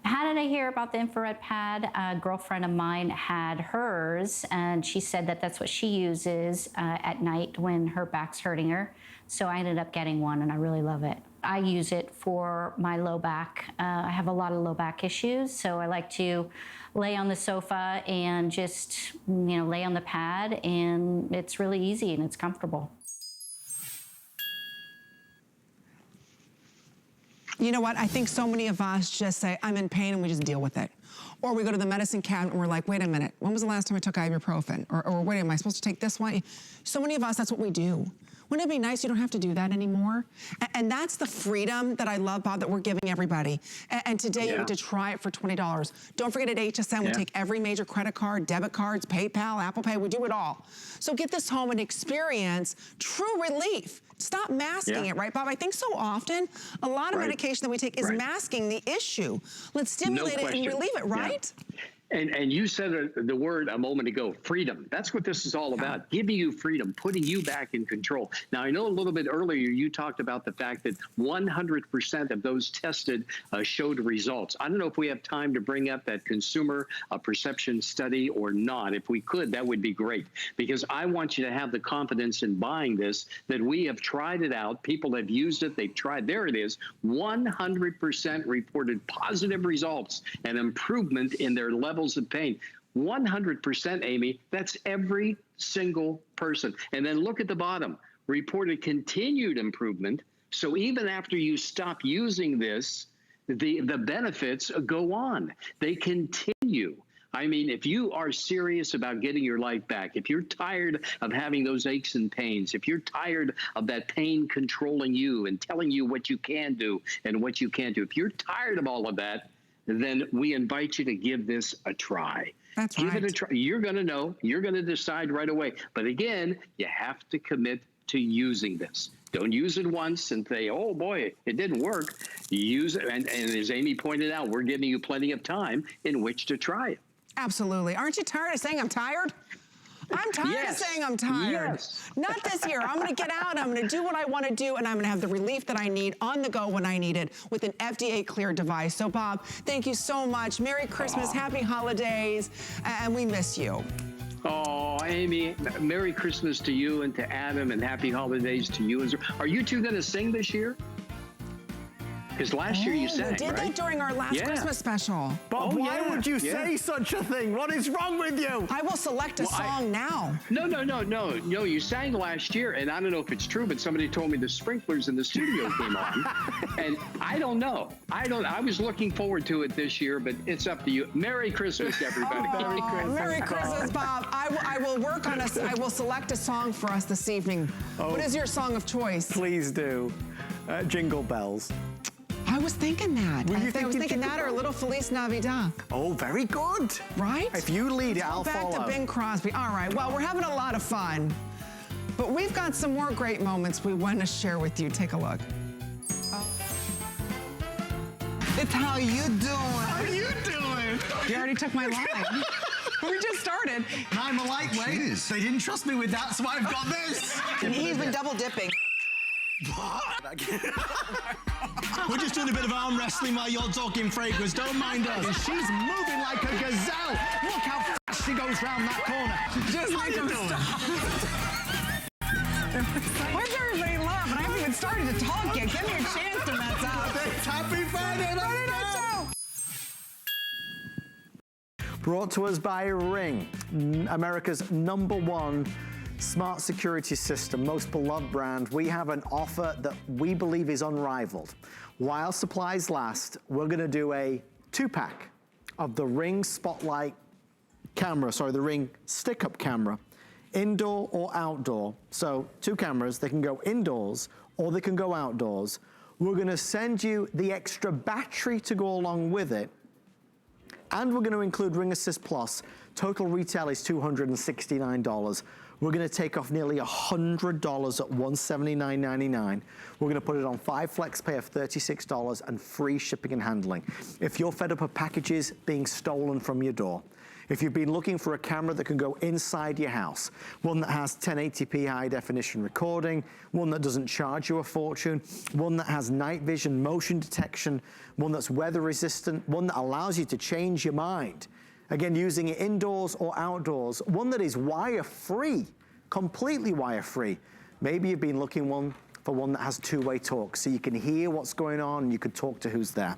How did I hear about the infrared pad? A girlfriend of mine had hers, and she said that that's what she uses at night when her back's hurting her. So I ended up getting one, and I really love it. I use it for my low back. I have a lot of low back issues, so I like to lay on the sofa and just, lay on the pad, and it's really easy and it's comfortable. You know what? I think so many of us just say, I'm in pain, and we just deal with it. Or we go to the medicine cabinet and we're like, wait a minute, when was the last time I took ibuprofen? Or wait, am I supposed to take this one? So many of us, that's what we do. Wouldn't it be nice you don't have to do that anymore? And that's the freedom that I love, Bob, that we're giving everybody. And today you get to try it for $20. Don't forget, at HSN, we take every major credit card, debit cards, PayPal, Apple Pay, we do it all. So get this home and experience true relief. Stop masking it, right, Bob? I think so often, a lot of medication that we take is masking the issue. Let's stimulate it and relieve it, right? And you said the word a moment ago, freedom. That's what this is all about, giving you freedom, putting you back in control. Now, I know a little bit earlier you talked about the fact that 100% of those tested showed results. I don't know if we have time to bring up that consumer perception study or not. If we could, that would be great, because I want you to have the confidence in buying this, that we have tried it out. People have used it. They've tried. There it is. 100% reported positive results and improvement in their level of pain. 100%, Amy, that's every single person. And then look at the bottom, reported continued improvement. So even after you stop using this, the benefits go on. They continue. I mean, if you are serious about getting your life back, if you're tired of having those aches and pains, if you're tired of that pain controlling you and telling you what you can do and what you can't do, if you're tired of all of that, then we invite you to give this a try. That's right. Give it a try. You're going to know. You're going to decide right away. But again, you have to commit to using this. Don't use it once and say, oh, boy, it didn't work. Use it. And as Amy pointed out, we're giving you plenty of time in which to try it. Absolutely. Aren't you tired of saying I'm tired? I'm tired of saying I'm tired. Not this year. I'm gonna get out, I'm gonna do what I wanna do, and I'm gonna have the relief that I need on the go when I need it with an FDA-cleared device. So Bob, thank you so much. Merry Christmas, happy holidays, and we miss you. Oh, Amy, Merry Christmas to you and to Adam, and happy holidays to you. Are you two gonna sing this year? Because last year you sang, we did that during our last Christmas special. But why would you say such a thing? What is wrong with you? I will select a song now. No, you sang last year, and I don't know if it's true, but somebody told me the sprinklers in the studio came on. And I don't know. I was looking forward to it this year, but it's up to you. Merry Christmas, everybody. Merry Christmas, Bob. I I will work on I will select a song for us this evening. What is your song of choice? Please do. Jingle Bells. I was thinking that. Were you I was thinking thinking that or a little Feliz Navidad. Oh, very good. Right? If you lead it, I'll Back follow. to Bing Crosby. All right, well, we're having a lot of fun. But we've got some more great moments we want to share with you. Take a look. It's how you doing. How you doing? You already took my line. We just started. I'm a lightweight. They didn't trust me with that, so I've got this. He's been double dipping. We're just doing a bit of arm wrestling while you're talking fragrance. Don't mind us. She's moving like a gazelle. Look how fast she goes round that corner. Just like a Why does everybody laugh? And I haven't even started to talk yet. Give me a chance to mess up. Happy Friday night. Brought to us by Ring, America's #1 smart security system, most beloved brand. We have an offer that we believe is unrivaled. While supplies last, we're gonna do a 2-pack of the Ring Spotlight camera, sorry, the Ring stick-up camera, indoor or outdoor. So 2 cameras, they can go indoors or they can go outdoors. We're gonna send you the extra battery to go along with it. And we're going to include Ring Assist Plus. Total retail is $269. We're going to take off nearly $100 at $179.99. We're going to put it on 5 flex pay of $36 and free shipping and handling. If you're fed up of packages being stolen from your door, if you've been looking for a camera that can go inside your house, one that has 1080p high definition recording, one that doesn't charge you a fortune, one that has night vision, motion detection, one that's weather resistant, one that allows you to change your mind, again, using it indoors or outdoors, one that is wire-free, completely wire-free. Maybe you've been looking for one that has 2-way talk, so you can hear what's going on and you can talk to who's there.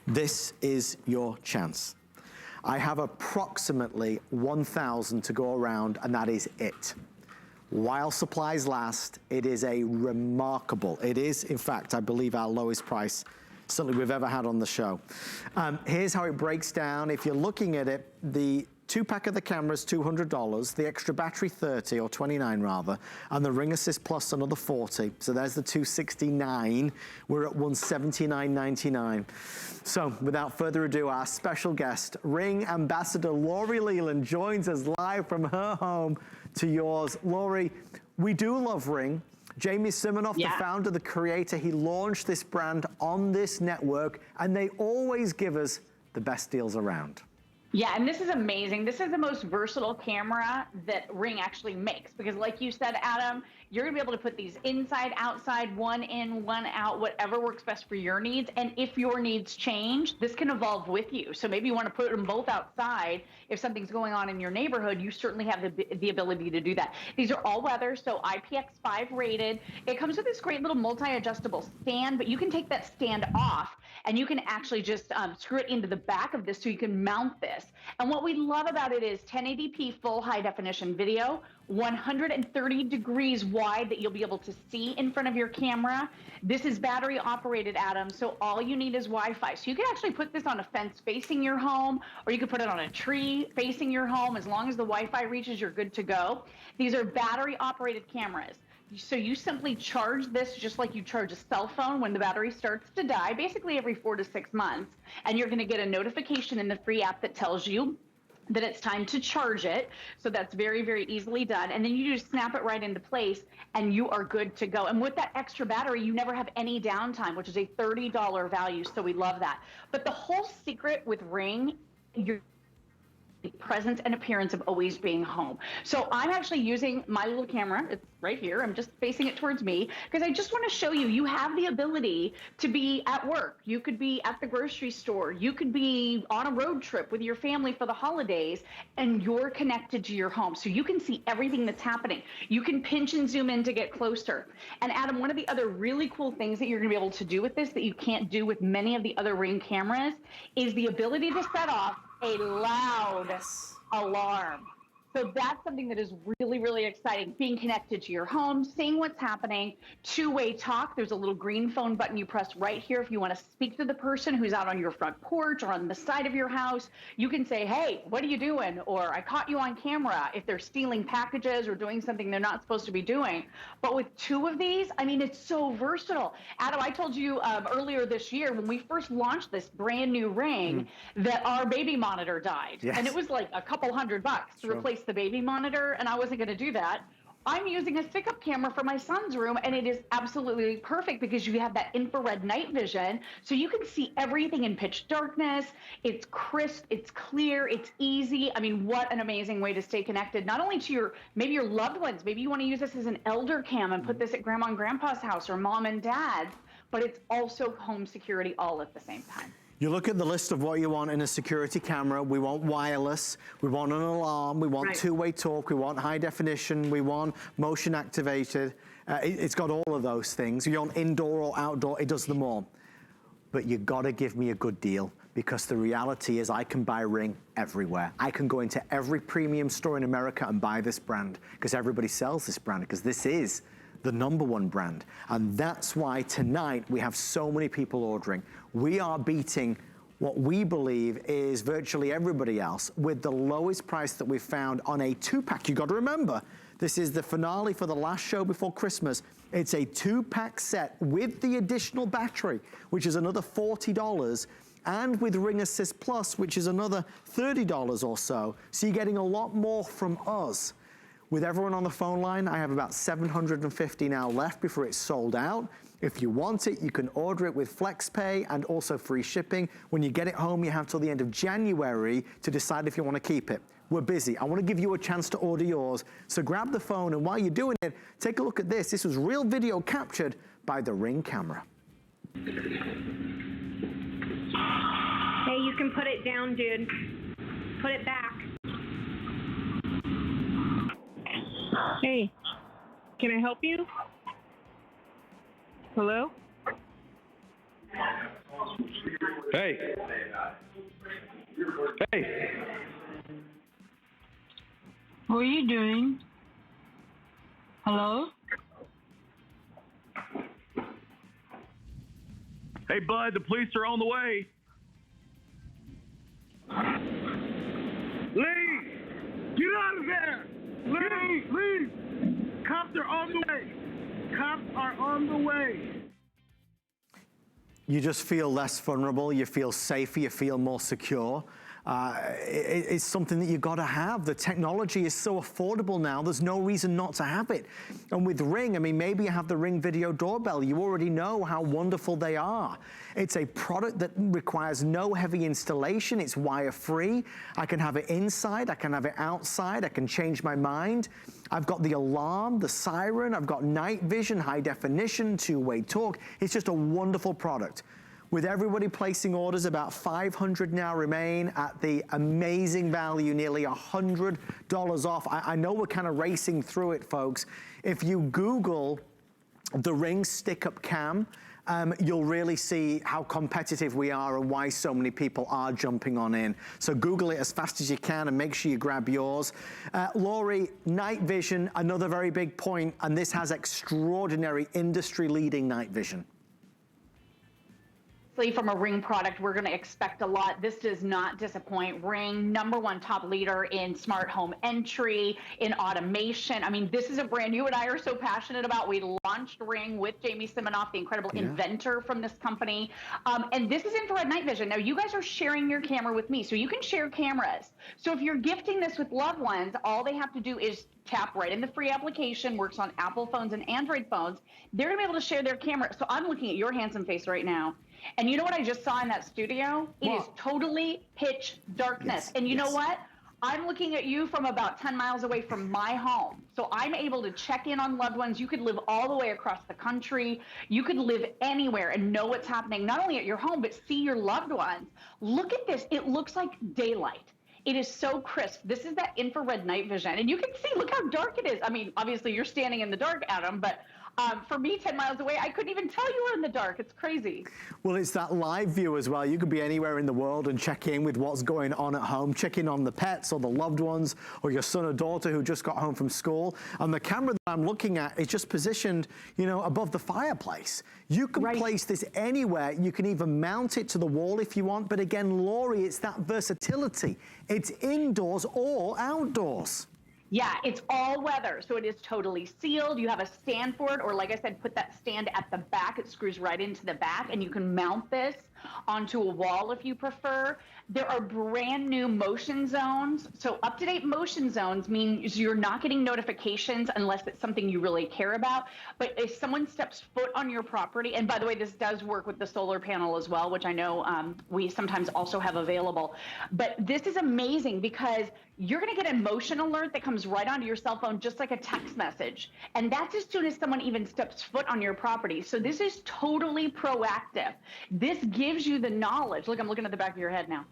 This is your chance. I have approximately 1,000 to go around, and that is it. While supplies last, it is a remarkable, it is, in fact, I believe our lowest price certainly we've ever had on the show. Here's how it breaks down. If you're looking at it, the 2-pack of the camera's $200, the extra battery $30, or $29 rather, and the Ring Assist Plus another $40. So there's the $269. We're at $179.99. So without further ado, our special guest, Ring Ambassador Lori Leland, joins us live from her home to yours. Lori, we do love Ring. Jamie Siminoff, the founder, the creator, he launched this brand on this network, and they always give us the best deals around. Yeah, and this is amazing. This is the most versatile camera that Ring actually makes, because like you said, Adam, you're gonna be able to put these inside, outside, one in, one out, whatever works best for your needs. And if your needs change, this can evolve with you. So maybe you wanna put them both outside. If something's going on in your neighborhood, you certainly have the ability to do that. These are all weather, so IPX5 rated. It comes with this great little multi-adjustable stand, but you can take that stand off and you can actually just screw it into the back of this so you can mount this. And what we love about it is 1080p full high definition video, 130 degrees wide that you'll be able to see in front of your camera. This is battery operated, Adam, so all you need is Wi-Fi. So you can actually put this on a fence facing your home, or you could put it on a tree facing your home. As long as the Wi-Fi reaches, you're good to go. These are battery operated cameras. So you simply charge this just like you charge a cell phone when the battery starts to die, basically every 4 to 6 months. And you're going to get a notification in the free app that tells you that it's time to charge it. So that's very, very easily done. And then you just snap it right into place and you are good to go. And with that extra battery, you never have any downtime, which is a $30 value. So we love that. But the whole secret with Ring, your presence and appearance of always being home. So I'm actually using my little camera. It's right here. I'm just facing it towards me because I just want to show you, you have the ability to be at work. You could be at the grocery store. You could be on a road trip with your family for the holidays, and you're connected to your home. So you can see everything that's happening. You can pinch and zoom in to get closer. And Adam, one of the other really cool things that you're going to be able to do with this that you can't do with many of the other Ring cameras is the ability to set off a loud alarm. So that's something that is really, really exciting. Being connected to your home, seeing what's happening, two-way talk. There's a little green phone button you press right here if you want to speak to the person who's out on your front porch or on the side of your house. You can say, hey, what are you doing? Or I caught you on camera if they're stealing packages or doing something they're not supposed to be doing. But with two of these, I mean, it's so versatile. Adam, I told you earlier this year when we first launched this brand new Ring that our baby monitor died. Yes. And it was like a couple $100 to replace the baby monitor, and I wasn't going to do that. I'm using a stick-up camera for my son's room, and it is absolutely perfect because you have that infrared night vision, so you can see everything in pitch darkness. It's crisp, it's clear, it's easy. I mean, what an amazing way to stay connected, not only to maybe your loved ones. Maybe you want to use this as an elder cam and put this at grandma and grandpa's house or mom and dad's, but it's also home security all at the same time. You look at the list of what you want in a security camera. We want wireless, we want an alarm, we want two-way talk, we want high definition, we want motion activated. It's got all of those things. You want indoor or outdoor, it does them all. But you gotta give me a good deal, because the reality is I can buy Ring everywhere. I can go into every premium store in America and buy this brand, because everybody sells this brand, because this is the #1 brand. And that's why tonight we have so many people ordering. We are beating what we believe is virtually everybody else with the lowest price that we've found on a 2-pack. You got to remember, this is the finale for the last show before Christmas. It's a 2-pack set with the additional battery, which is another $40, and with Ring Assist Plus, which is another $30 or so. So you're getting a lot more from us. With everyone on the phone line, I have about 750 now left before it's sold out. If you want it, you can order it with FlexPay and also free shipping. When you get it home, you have till the end of January to decide if you want to keep it. We're busy. I want to give you a chance to order yours. So grab the phone, and while you're doing it, take a look at this. This was real video captured by the Ring camera. Hey, you can put it down, dude. Put it back. Hey, can I help you? Hello? Hey. Hey. What are you doing? Hello? Hey, bud, the police are on the way. Leave! Get out of there! Leave! Leave! Cops are on the way! Cops are on the way! You just feel less vulnerable, you feel safer, you feel more secure. It's something that you gotta have. The technology is so affordable now, there's no reason not to have it. And with Ring, I mean, maybe you have the Ring video doorbell. You already know how wonderful they are. It's a product that requires no heavy installation. It's wire-free. I can have it inside, I can have it outside, I can change my mind. I've got the alarm, the siren, I've got night vision, high definition, two-way talk. It's just a wonderful product. With everybody placing orders, about 500 now remain at the amazing value, nearly $100 off. I know we're kind of racing through it, folks. If you Google the Ring stick-up cam, you'll really see how competitive we are and why so many people are jumping on in. So Google it as fast as you can and make sure you grab yours. Laurie, night vision, another very big point, and this has extraordinary industry-leading night vision. From a Ring product, we're going to expect a lot. This does not disappoint. Ring, #1 top leader in smart home entry, in automation. I mean, this is a brand you and I are so passionate about. We launched Ring with Jamie Siminoff, the incredible inventor from this company. And this is infrared night vision. Now, you guys are sharing your camera with me, so you can share cameras. So if you're gifting this with loved ones, all they have to do is tap right in the free application, works on Apple phones and Android phones. They're going to be able to share their camera. So I'm looking at your handsome face right now. And you know what I just saw in that studio? It is totally pitch darkness. And you know what? I'm looking at you from about 10 miles away from my home. So I'm able to check in on loved ones. You could live all the way across the country. You could live anywhere and know what's happening, not only at your home, but see your loved ones. Look at this. It looks like daylight. It is so crisp. This is that infrared night vision. And you can see, look how dark it is. I mean, obviously you're standing in the dark, Adam, but For me, 10 miles away, I couldn't even tell you were in the dark. It's crazy. Well, it's that live view as well. You could be anywhere in the world and check in with what's going on at home, check in on the pets or the loved ones or your son or daughter who just got home from school. And the camera that I'm looking at is just positioned, you know, above the fireplace. You can place this anywhere. You can even mount it to the wall if you want. But again, Laurie, it's that versatility. It's indoors or outdoors. Yeah, it's all weather, so it is totally sealed. You have a stand for it, or like I said, put that stand at the back. It screws right into the back, and you can mount this onto a wall if you prefer. There are brand new motion zones. So up-to-date motion zones means you're not getting notifications unless it's something you really care about. But if someone steps foot on your property, and by the way, this does work with the solar panel as well, which I know we sometimes also have available. But this is amazing because you're going to get a motion alert that comes right onto your cell phone, just like a text message. And that's as soon as someone even steps foot on your property. So this is totally proactive. This gives you the knowledge. Look, I'm looking at the back of your head now.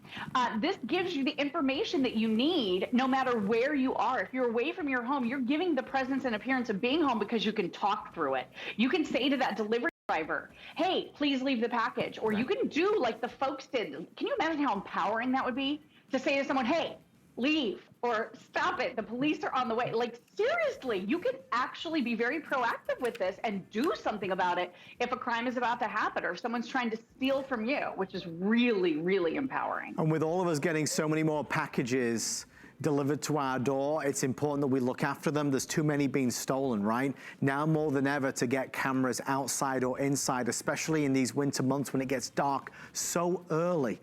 This gives you the information that you need no matter where you are. If you're away from your home, you're giving the presence and appearance of being home because you can talk through it. You can say to that delivery driver, hey, please leave the package. Or you can do like the folks did. Can you imagine how empowering that would be to say to someone, hey, leave, or stop it, the police are on the way. Like, seriously, you can actually be very proactive with this and do something about it if a crime is about to happen or if someone's trying to steal from you, which is really, really empowering. And with all of us getting so many more packages delivered to our door, it's important that we look after them. There's too many being stolen, right? Now more than ever to get cameras outside or inside, especially in these winter months when it gets dark so early.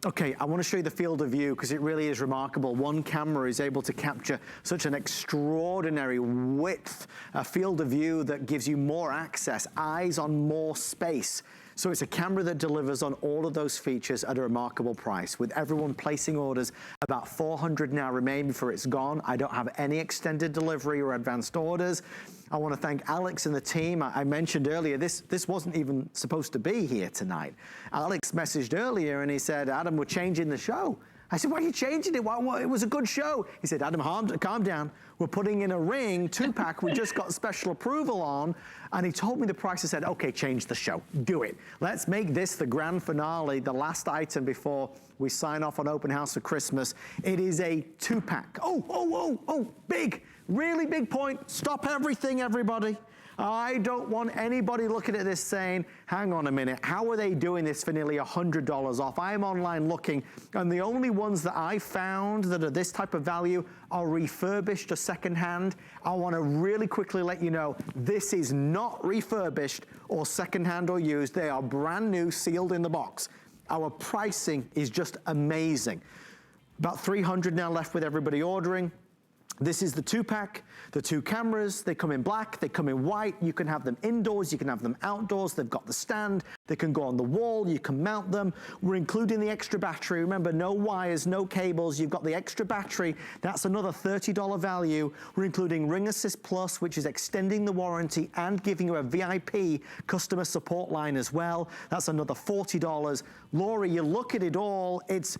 Okay, I want to show you the field of view because it really is remarkable. One camera is able to capture such an extraordinary width, a field of view that gives you more access, eyes on more space. So it's a camera that delivers on all of those features at a remarkable price. With everyone placing orders, about 400 now remain before it's gone. I don't have any extended delivery or advanced orders. I want to thank Alex and the team. I mentioned earlier, this wasn't even supposed to be here tonight. Alex messaged earlier and he said, Adam, we're changing the show. I said, why are you changing it? Why, it was a good show. He said, Adam, calm down. We're putting in a ring, 2-pack we just got special approval on. And he told me the price. I said, okay, change the show. Do it. Let's make this the grand finale, the last item before we sign off on Open House for Christmas. It is a 2-pack. Oh, big, really big point. Stop everything, everybody. I don't want anybody looking at this saying, hang on a minute, how are they doing this for nearly $100 off? I'm online looking, and the only ones that I found that are this type of value are refurbished or secondhand. I want to really quickly let you know, this is not refurbished or secondhand or used. They are brand new, sealed in the box. Our pricing is just amazing. About 300 now left with everybody ordering. This is the 2-pack, the 2 cameras. They come in black, they come in white. You can have them indoors, you can have them outdoors. They've got the stand, they can go on the wall, you can mount them. We're including the extra battery. Remember, no wires, no cables. You've got the extra battery. That's another $30 value. We're including Ring Assist Plus, which is extending the warranty and giving you a VIP customer support line as well. That's another $40. Laurie, you look at it all, it's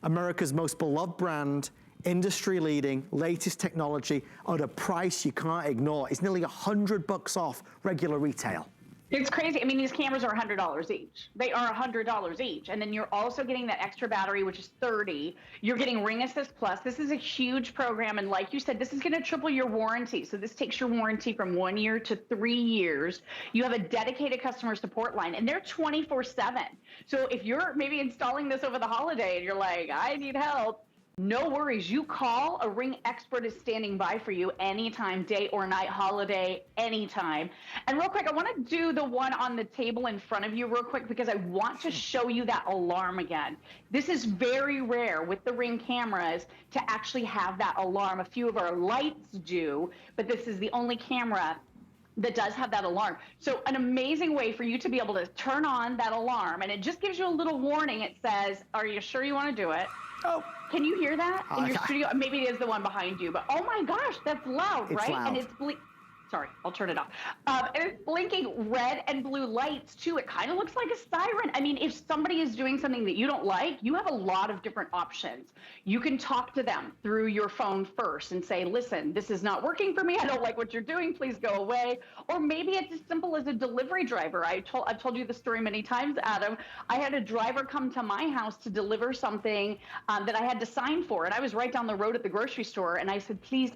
America's most beloved brand, industry-leading, latest technology at a price you can't ignore. It's nearly $100 off regular retail. It's crazy. I mean, these cameras are $100 each. They are $100 each. And then you're also getting that extra battery, which is $30. You're getting Ring Assist Plus. This is a huge program. And like you said, this is going to triple your warranty. So this takes your warranty from 1 year to 3 years. You have a dedicated customer support line, and they're 24/7. So if you're maybe installing this over the holiday and you're like, I need help, no worries. You call, a Ring expert is standing by for you anytime, day or night, holiday, anytime. And real quick, I want to do the one on the table in front of you real quick because I want to show you that alarm again. This is very rare with the Ring cameras to actually have that alarm. A few of our lights do, but this is the only camera that does have that alarm. So an amazing way for you to be able to turn on that alarm, and it just gives you a little warning. It says, are you sure you want to do it? Oh, can you hear that in your studio? Maybe it is the one behind you, but oh my gosh, that's loud, right? Loud. And it's Sorry, I'll turn it off. And it's blinking red and blue lights too. It kind of looks like a siren. I mean, if somebody is doing something that you don't like, you have a lot of different options. You can talk to them through your phone first and say, listen, this is not working for me. I don't like what you're doing. Please go away. Or maybe it's as simple as a delivery driver. I've told you the story many times, Adam. I had a driver come to my house to deliver something that I had to sign for. And I was right down the road at the grocery store. And I said, please,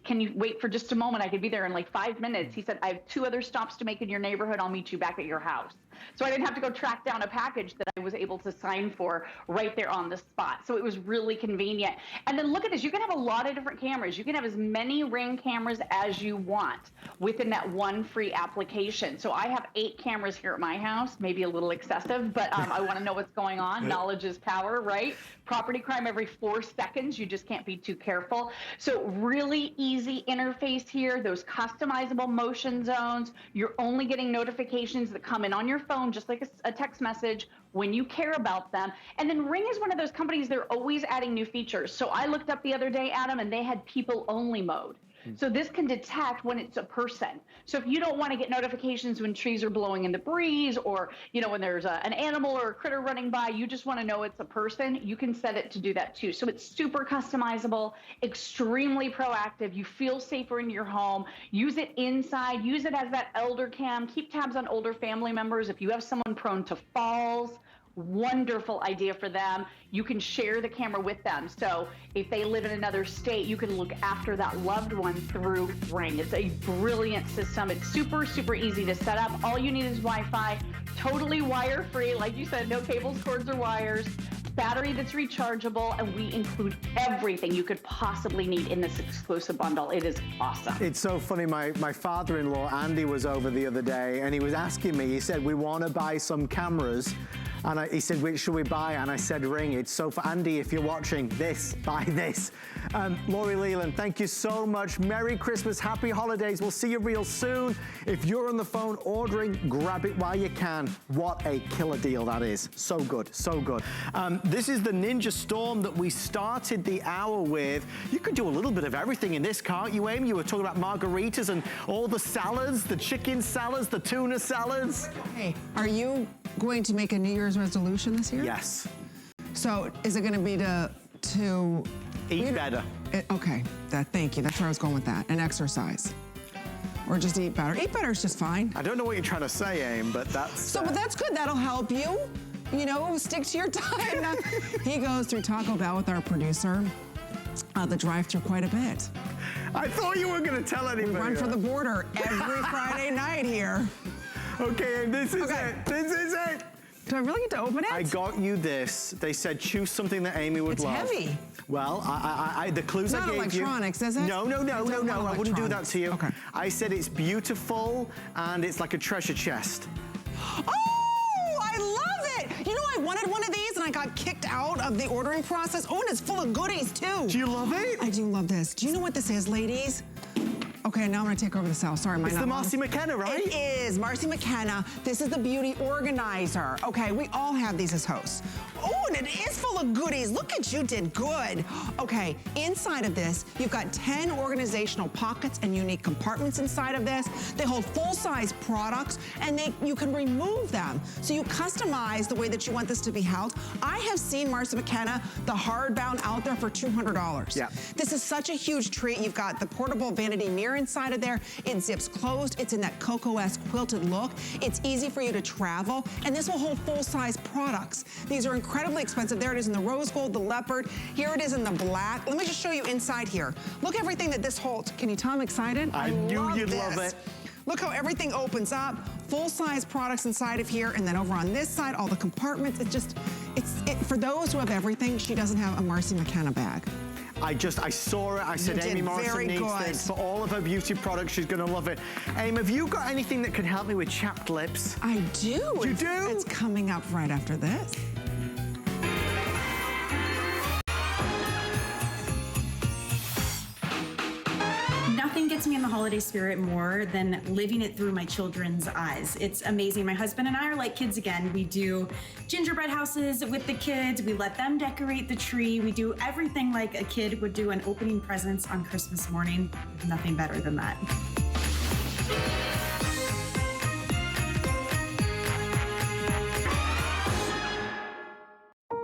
can you wait for just a moment? I could be there in like 5 minutes. He said, I have 2 other stops to make in your neighborhood. I'll meet you back at your house. So I didn't have to go track down a package that I was able to sign for right there on the spot. So it was really convenient. And then look at this. You can have a lot of different cameras. You can have as many Ring cameras as you want within that one free application. So I have 8 cameras here at my house, maybe a little excessive, but I want to know what's going on. Knowledge is power, right? Property crime every 4 seconds. You just can't be too careful. So really easy interface here. Those customizable motion zones. You're only getting notifications that come in on your phone, just like a text message, when you care about them. And then Ring is one of those companies, they're always adding new features. So I looked up the other day, Adam, and they had people only mode. So this can detect when it's a person. So if you don't want to get notifications when trees are blowing in the breeze, or when there's an animal or a critter running by, you just want to know it's a person, you can set it to do that too. So it's super customizable, extremely proactive. You feel safer in your home. Use it inside. Use it as that elder cam. Keep tabs on older family members. If you have someone prone to falls, wonderful idea for them. You can share the camera with them. So if they live in another state, you can look after that loved one through Ring. It's a brilliant system. It's super, super easy to set up. All you need is Wi-Fi, totally wire-free. Like you said, no cables, cords, or wires. Battery that's rechargeable, and we include everything you could possibly need in this exclusive bundle. It is awesome. It's so funny. My father-in-law, Andy, was over the other day, and he was asking me, he said, we want to buy some cameras. And he said, which should we buy? And I said, Ring. It's so for Andy, if you're watching this, buy this. Lori Leland, thank you so much. Merry Christmas, happy holidays. We'll see you real soon. If you're on the phone ordering, grab it while you can. What a killer deal that is. So good, so good. This is the Ninja Storm that we started the hour with. You could do a little bit of everything in this, can't you, Amy? You were talking about margaritas and all the salads, the chicken salads, the tuna salads. Hey, are you going to make a New Year's resolution this year? Yes. So is it going to be to eat better? Okay, thank you. That's where I was going with that. And exercise. Or just eat better. Eat better is just fine. I don't know what you're trying to say, Aim, but that's... But that's good. That'll help you. Stick to your time. He goes through Taco Bell with our producer, the drive-through quite a bit. I thought you were going to tell anybody. We run for the border every Friday night here. Okay, this is it. This is it. Do I really get to open it? I got you this. They said choose something that Amy would love. It's heavy. Well, the clues I gave you. It's not electronics, is it? No. I wouldn't do that to you. Okay. I said it's beautiful and it's like a treasure chest. Oh, I love it. I wanted one of these and I got kicked out of the ordering process. Oh, and it's full of goodies too. Do you love it? I do love this. Do you know what this is, ladies? Okay, now I'm gonna take over the cell. Sorry, it's the Marcy McKenna, right? It is, Marcy McKenna. This is the beauty organizer. Okay, we all have these as hosts. Oh, and it is full of goodies. Look at you, did good. Okay, inside of this, you've got 10 organizational pockets and unique compartments inside of this. They hold full-size products, and you can remove them. So you customize the way that you want this to be held. I have seen Marcy McKenna, the hardbound, out there for $200. Yeah. This is such a huge treat. You've got the portable vanity mirror inside of there. It zips closed. It's in that Cocoa-esque quilted look. It's easy for you to travel, and this will hold full-size products. These are incredibly expensive. There it is in the rose gold, the leopard. Here it is in the black. Let me just show you inside here. Look everything that this holds. Can you tell I'm excited? I knew you'd love it. Look how everything opens up. Full-size products inside of here, and then over on this side, all the compartments. For those who have everything, she doesn't have a Marcy McKenna bag. I saw it. I said, Amy Morrison needs this. For all of her beauty products, she's going to love it. Amy, have you got anything that can help me with chapped lips? I do. You do? It's coming up right after this. Nothing gets me in the holiday spirit more than living it through my children's eyes. It's amazing. My husband and I are like kids again. We do gingerbread houses with the kids. We let them decorate the tree. We do everything like a kid would do, and opening presents on Christmas morning. Nothing better than that.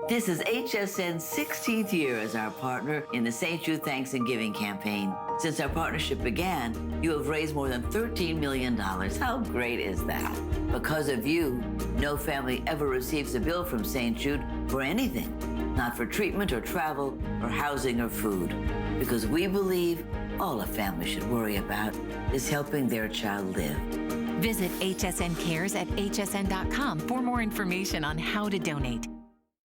This is HSN's 16th year as our partner in the St. Jude Thanks and Giving campaign. Since our partnership began, you have raised more than $13 million. How great is that? Because of you, no family ever receives a bill from St. Jude for anything, not for treatment or travel or housing or food. Because we believe all a family should worry about is helping their child live. Visit HSN Cares at hsn.com for more information on how to donate.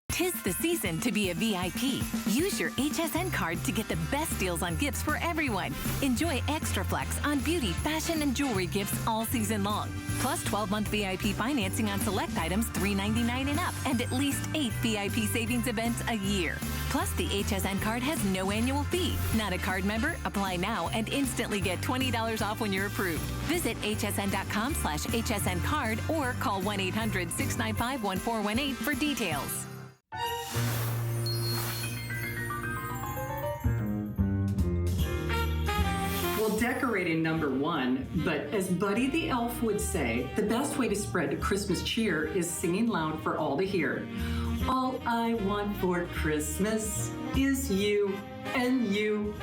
'Tis the season to be a VIP. Use your HSN card to get the best deals on gifts for everyone. Enjoy extra flex on beauty, fashion, and jewelry gifts all season long. Plus 12-month VIP financing on select items $3.99 and up, and at least 8 VIP savings events a year. Plus, the HSN card has no annual fee. Not a card member? Apply now and instantly get $20 off when you're approved. Visit hsn.com/HSN card or call 1-800-695-1418 for details. Well, decorating #1, but as Buddy the Elf would say, the best way to spread Christmas cheer is singing loud for all to hear. All I want for Christmas is you and you